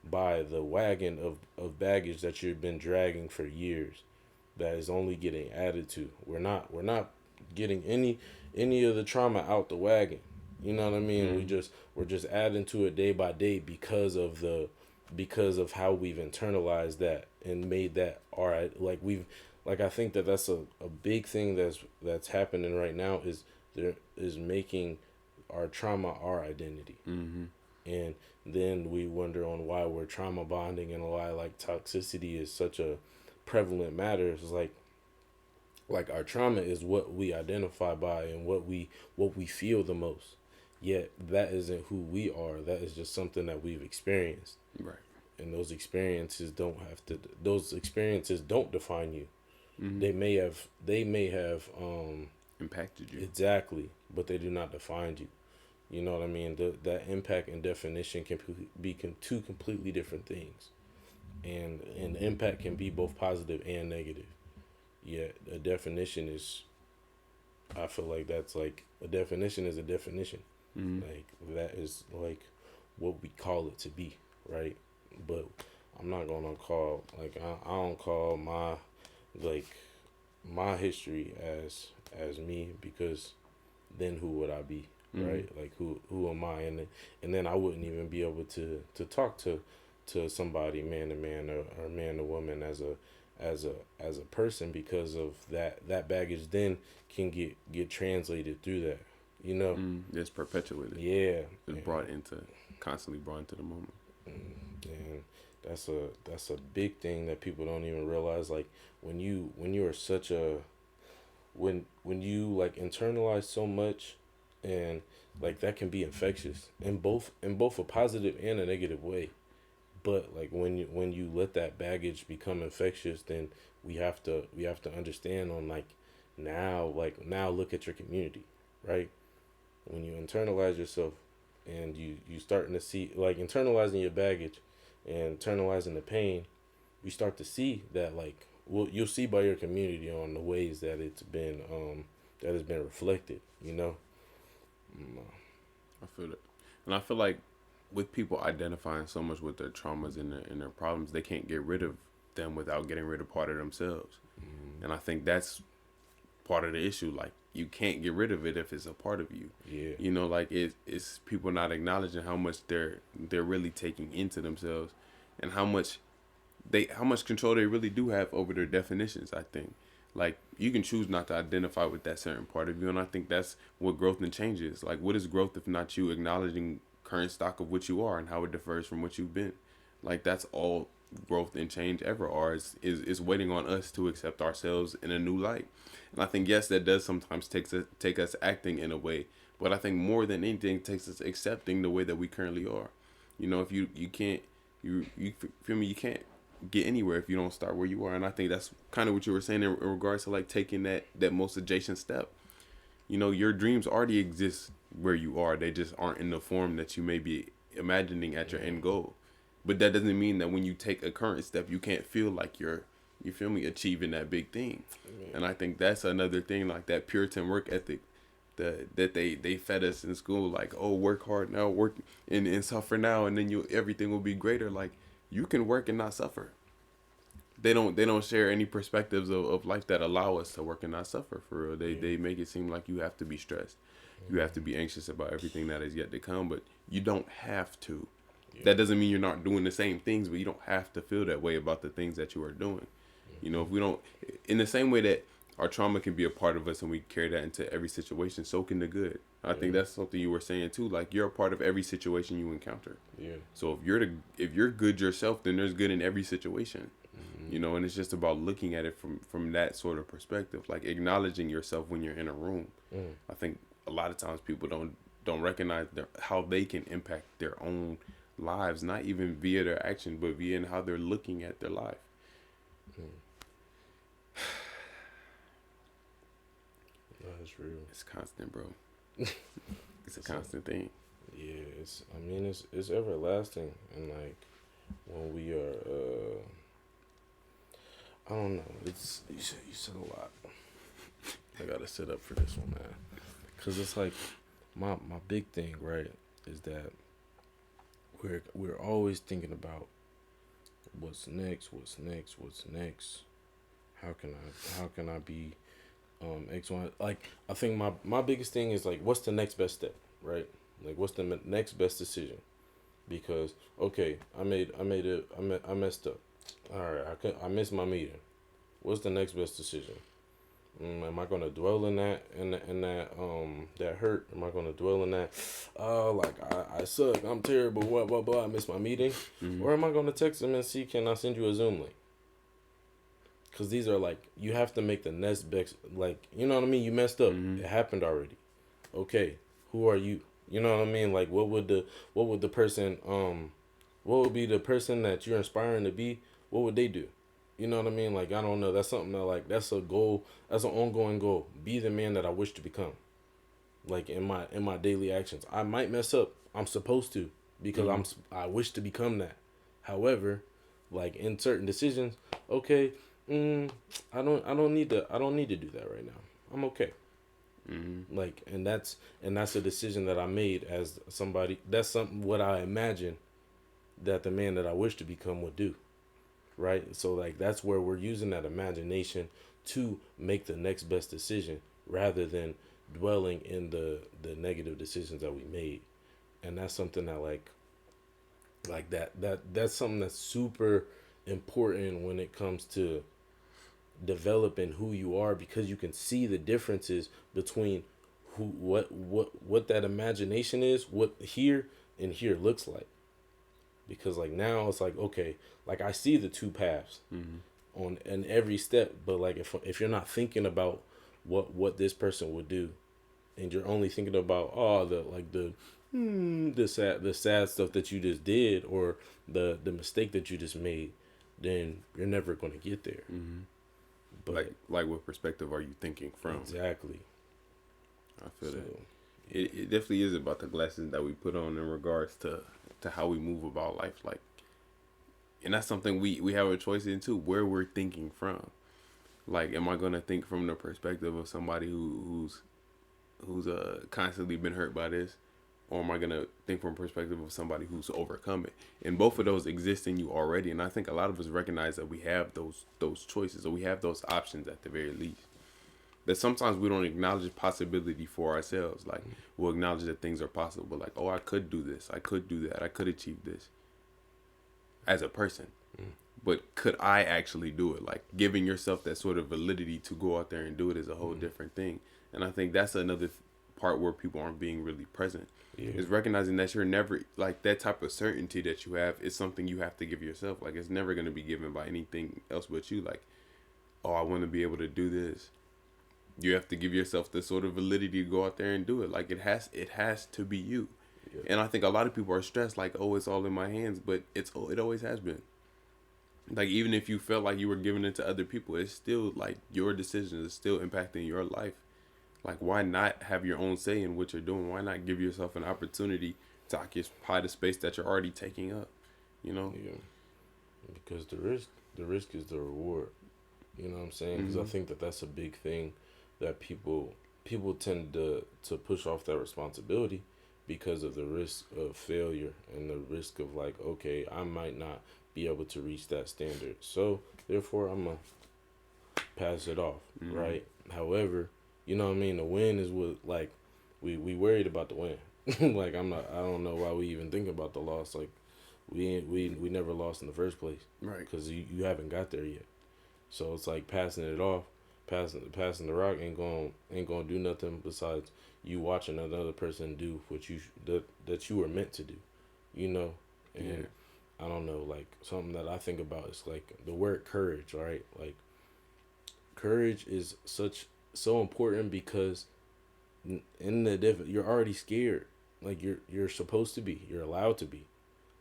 by the wagon of baggage that you've been dragging for years, that is only getting added to. We're not getting any of the trauma out the wagon. You know what I mean? We're just adding to it day by day because of how we've internalized that and made that our, like I think that's a big thing that's happening right now, is making our trauma our identity. And then we wonder on why we're trauma bonding and why like toxicity is such a prevalent matter. It's like our trauma is what we identify by and what we feel the most. Yet that isn't who we are. That is just something that we've experienced. Right. And those experiences don't define you. They may have Impacted you. Exactly, but they do not define you. You know what I mean? That impact and definition can be two completely different things. And impact can be both positive and negative. Yet a definition is, I feel like that's like, a definition is a definition. Like that is like what we call it to be, right? But I'm not gonna call, like I don't call like my history as me, because then who would I be, Mm-hmm. right? Like who am I? And then I wouldn't even be able to talk to somebody, man to man, or man to woman, as a person, because of that baggage then can get translated through that, you know. It's perpetuated. Yeah. It's constantly brought into the moment. And that's a big thing that people don't even realize. Like when you are such a when you like internalize so much, and like that can be infectious in both a positive and a negative way. But like when you let that baggage become infectious, then we have to understand on now look at your community, right? When you internalize yourself, and you starting to see, like, internalizing your baggage and internalizing the pain, you start to see that, like, well, you'll see by your community on the ways that it's been that has been reflected, you know. Mm, I feel it, and I feel like with people identifying so much with their traumas and their problems, they can't get rid of them without getting rid of part of themselves. And I think that's part of the issue. Like, you can't get rid of it if it's a part of you. yeah. You know, like it's people not acknowledging how much they're really taking into themselves, and how much control they really do have over their definitions. I think, like, you can choose not to identify with that certain part of you, and I think that's what growth and change is. Like, what is growth if not you acknowledging current stock of what you are and how it differs from what you've been? Like, that's all growth and change ever are, is waiting on us to accept ourselves in a new light. And I think, yes, that does sometimes take us acting in a way, but I think more than anything it takes us accepting the way that we currently are. You know, if you can't, you feel me, you can't get anywhere if you don't start where you are. And I think that's kind of what you were saying in regards to, like, taking that most adjacent step. You know, your dreams already exist where you are. They just aren't in the form that you may be imagining at your end goal. But that doesn't mean that when you take a current step, you can't feel like you feel me, achieving that big thing. Yeah. And I think that's another thing, like that Puritan work ethic that they fed us in school, like, oh, work hard now, work and suffer now, and then everything will be greater. Like, you can work and not suffer. They don't share any perspectives of life that allow us to work and not suffer, for real. They make it seem like you have to be stressed. You have to be anxious about everything that is yet to come, but you don't have to. Yeah. That doesn't mean you're not doing the same things, but you don't have to feel that way about the things that you are doing. You know, if we don't, in the same way that our trauma can be a part of us and we carry that into every situation, so can the good. I think that's something you were saying too. Like, you're a part of every situation you encounter. Yeah. So if you're good yourself, then there's good in every situation. You know, and it's just about looking at it from that sort of perspective, like acknowledging yourself when you're in a room. I think a lot of times people don't recognize how they can impact their own lives, not even via their action, but via in how they're looking at their life. That's real. It's constant, bro. It's a constant thing. Yeah, it's everlasting, and like when we are I don't know. It's you said a lot. I gotta sit up for this one, man, because it's like my big thing, right, is that we're always thinking about what's next, what's next, what's next. How can I be X Y? Like, I think my biggest thing is like, what's the next best step, right? Like, what's the next best decision? Because okay, I messed up. All right, I missed my meeting. What's the next best decision? Am I gonna dwell in that hurt? Am I gonna dwell in that? Like, I suck. I'm terrible. Blah blah blah. I missed my meeting. Mm-hmm. Or am I gonna text them and see, can I send you a Zoom link? Because these are like, you have to make the next best. Like, you know what I mean? You messed up. Mm-hmm. It happened already. Okay, who are you? You know what I mean? Like, what would the person what would be the person that you're inspiring to be? What would they do? You know what I mean? Like, I don't know. That's something that, like, that's a goal. That's an ongoing goal. Be the man that I wish to become. Like, in my daily actions, I might mess up. I'm supposed to, because I wish to become that. However, like, in certain decisions, okay, I don't need to do that right now. I'm okay. Mm-hmm. Like, and that's a decision that I made as somebody. That's something what I imagine that the man that I wish to become would do. right? So like that's where we're using that imagination to make the next best decision rather than dwelling in the negative decisions that we made. And that's something that that's something that's super important when it comes to developing who you are, because you can see the differences between what that imagination is, what here and here looks like. Because like now it's like, okay, like I see the two paths on in every step, but like if you're not thinking about what this person would do, and you're only thinking about the sad stuff that you just did, or the mistake that you just made, then you're never going to get there. But Like what perspective are you thinking from? exactly. I feel So that it definitely is about the glasses that we put on in regards to how we move about life. Like, and that's something we have a choice in too, where we're thinking from. Like, am I gonna think from the perspective of somebody who's constantly been hurt by this, or am I gonna think from perspective of somebody who's overcome it? And both of those exist in you already. And I think a lot of us recognize that we have those choices, or we have those options at the very least. That sometimes we don't acknowledge possibility for ourselves. Like, we'll acknowledge that things are possible. Like, oh, I could do this, I could do that, I could achieve this as a person. But could I actually do it? Like, giving yourself that sort of validity to go out there and do it is a whole different thing. And I think that's another part where people aren't being really present. yeah, Is recognizing that you're never, like, that type of certainty that you have is something you have to give yourself. Like, it's never going to be given by anything else but you. Like, oh, I want to be able to do this. You have to give yourself the sort of validity to go out there and do it. Like, it has to be you. yeah, And I think a lot of people are stressed, like, oh, it's all in my hands, but it always has been. Like, even if you felt like you were giving it to other people, it's still like your decision is still impacting your life. Like, why not have your own say in what you're doing? Why not give yourself an opportunity to occupy the space that you're already taking up? You know? yeah. Because the risk is the reward. You know what I'm saying? Because I think that's a big thing that people tend to push off that responsibility because of the risk of failure and the risk of like, okay, I might not be able to reach that standard, so therefore I'm gonna pass it off, right? However, you know what I mean. The win is what, like, we worried about the win. Like I don't know why we even think about the loss. Like we never lost in the first place, Right. because you haven't got there yet. So it's like passing it off, passing the rock ain't gonna do nothing besides you watching another person do what that you were meant to do, you know. And Yeah. I don't know, like something that I think about is like the word courage, right? Like courage is so important because in you're already scared. Like you're supposed to be, you're allowed to be.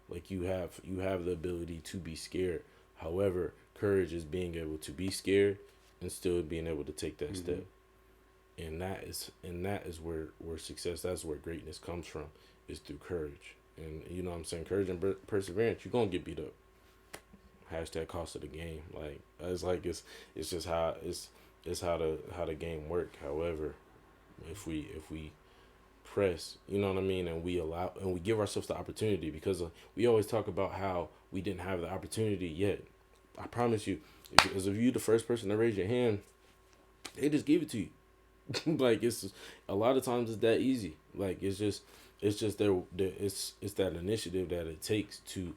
Like you have the ability to be scared. However, courage is being able to be scared and still being able to take that step. And that is where success, that's where greatness comes from, is through courage. And you know what I'm saying, courage and perseverance, you're gonna get beat up. Hashtag cost of the game. It's just how it's how the game work. However, if we press, you know what I mean, and we allow and we give ourselves the opportunity, because we always talk about how we didn't have the opportunity yet. I promise you, if you the first person to raise your hand, they just give it to you. Like it's a lot of times it's that easy. Like it's just it's that initiative that it takes to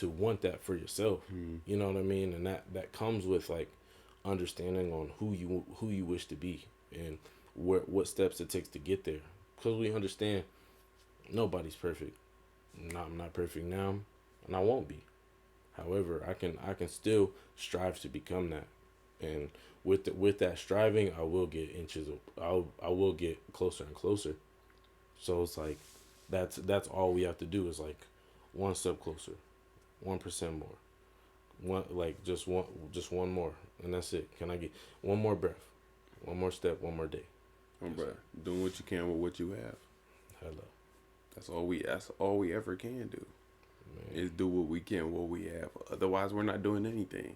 want that for yourself. You know what I mean? And that comes with like understanding on who you wish to be, and what steps it takes to get there. Because we understand nobody's perfect. I'm not perfect now, and I won't be. However, I can still strive to become that, and with that striving, I will get I will get closer and closer. So it's like that's all we have to do is like one step closer, 1% more, just one more, and that's it. Can I get one more breath, one more step, one more day? Bro, doing what you can with what you have. Hello, That's all we ever can do. man. Is do what we can, what we have. Otherwise, we're not doing anything.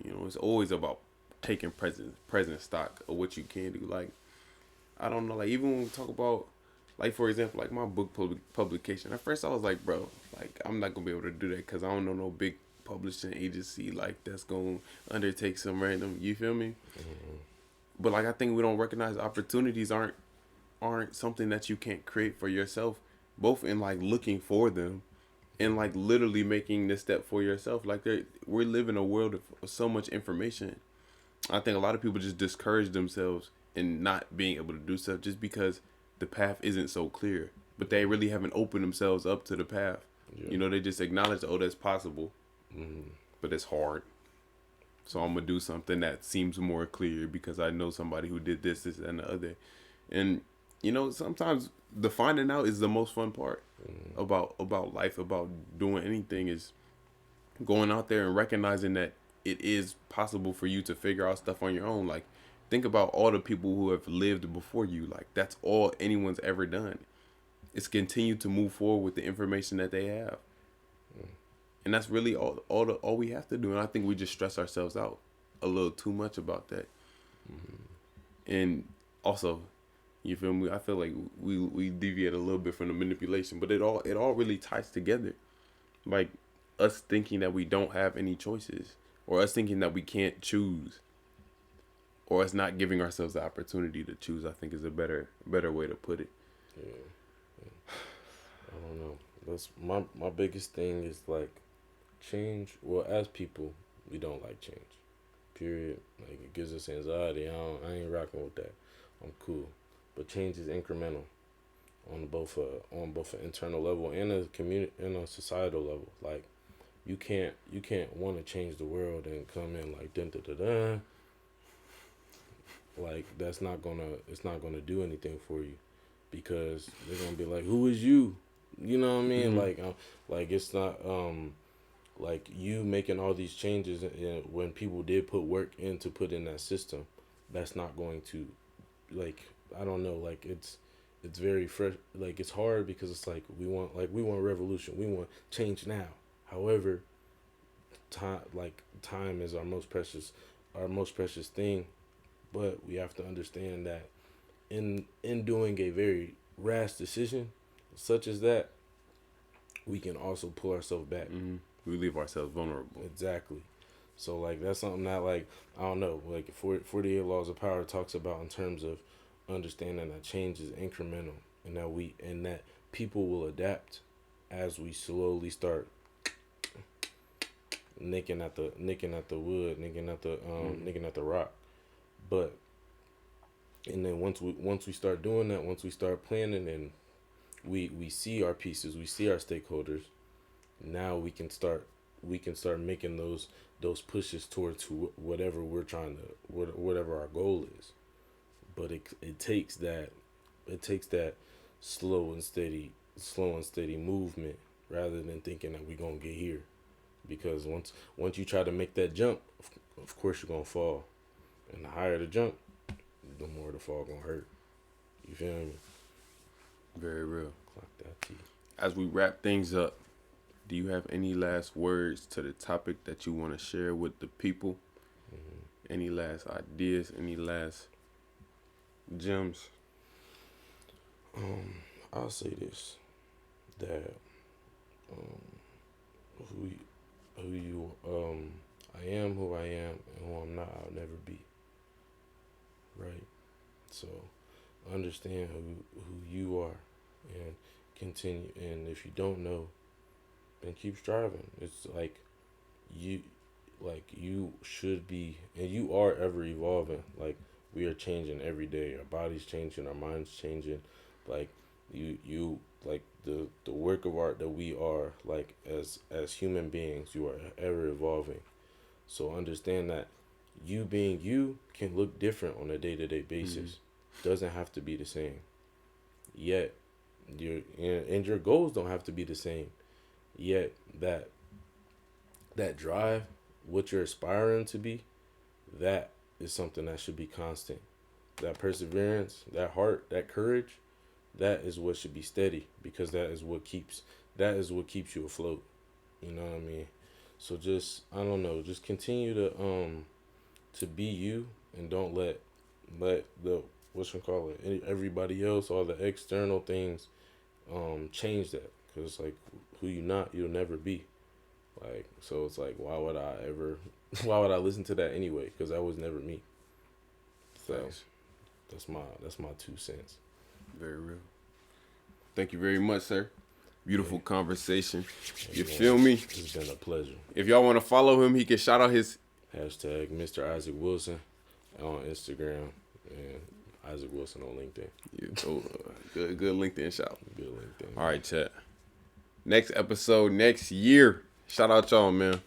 You know, it's always about taking present stock of what you can do. Like, I don't know, like even when we talk about, like, for example, like my book publication. At first, I was like, bro, like I'm not gonna be able to do that because I don't know no big publishing agency like that's gonna undertake some random. You feel me? Mm-hmm. But like I think we don't recognize opportunities aren't something that you can't create for yourself, both in like looking for them and like literally making this step for yourself. Like we're living a world of so much information. I think a lot of people just discourage themselves in not being able to do stuff just because the path isn't so clear. But they really haven't opened themselves up to the path. Yeah. You know, they just acknowledge, oh, that's possible, Mm-hmm. but it's hard. So I'm gonna do something that seems more clear because I know somebody who did this, and the other. And you know, sometimes the finding out is the most fun part Mm-hmm. about life, about doing anything, is going out there and recognizing that it is possible for you to figure out stuff on your own. Like, think about all the people who have lived before you. Like, that's all anyone's ever done. It's continue to move forward with the information that they have. And that's really all we have to do. And I think we just stress ourselves out a little too much about that. And also, you feel me? I feel like we deviate a little bit from the manipulation, but it all really ties together. Like us thinking that we don't have any choices, or us thinking that we can't choose, or us not giving ourselves the opportunity to choose. I think is a better way to put it. Yeah. I don't know. That's my biggest thing is like change. Well, as people, we don't like change. Period. Like it gives us anxiety. I ain't rocking with that. I'm cool. But change is incremental on both an internal level and a community and a societal level. Like you can't want to change the world and come in like dun da da da. Like it's not gonna do anything for you because they're gonna be like, who is you? You know what I mean? Mm-hmm. Like it's not like you making all these changes when people did put work in to put in that system. That's not going to like I don't know like it's very fresh. Like it's hard because it's like we want revolution. We want change now. However, time is our most precious thing. But we have to understand that in doing a very rash decision such as that, we can also pull ourselves back. Mm-hmm. We leave ourselves vulnerable. Exactly. So like that's something that like I don't know like 48 laws of power talks about in terms of understanding that change is incremental and that people will adapt as we slowly start nicking at the wood, nicking at the rock. But and then once we start doing that, once we start planning and we see our pieces, we see our stakeholders, now we can start making those pushes towards whatever we're trying to whatever our goal is. But it takes that slow and steady movement rather than thinking that we're gonna get here. Because once you try to make that jump, of course you're gonna fall. And the higher the jump, the more the fall gonna hurt. You feel me? Very real. Clock that T. As we wrap things up, do you have any last words to the topic that you want to share with the people? Mm-hmm. Any last ideas? Any last gems? I'll say this: that who you I am who I am, and who I'm not, I'll never be. Right. So understand who you are, and continue. And if you don't know, then keep striving. It's you you should be, and you are ever evolving. Like we are changing every day. Our body's changing, our mind's changing. Like you like the work of art that we are like as human beings, you are ever evolving. So understand that you being you can look different on a day-to-day basis. Doesn't have to be the same. Yet your goals don't have to be the same. Yet that drive, what you're aspiring to be, that is something that should be constant. That perseverance, that heart, that courage, that is what should be steady because that is what keeps you afloat. You know what I mean? So just I don't know, just continue to be you and don't let the everybody else, all the external things change that, because like who you not, you'll never be. Like, so it's like, why would I listen to that anyway? Because that was never me. So Thanks. that's my 2 cents. Very real. Thank you very much, sir. Beautiful conversation. You Man, feel me? It's been a pleasure. If y'all want to follow him, he can shout out his Hashtag Mr. Isaac Wilson on Instagram and Isaac Wilson on LinkedIn. good LinkedIn shout. Good LinkedIn. All right, chat. Next episode next year. Shout out y'all, man.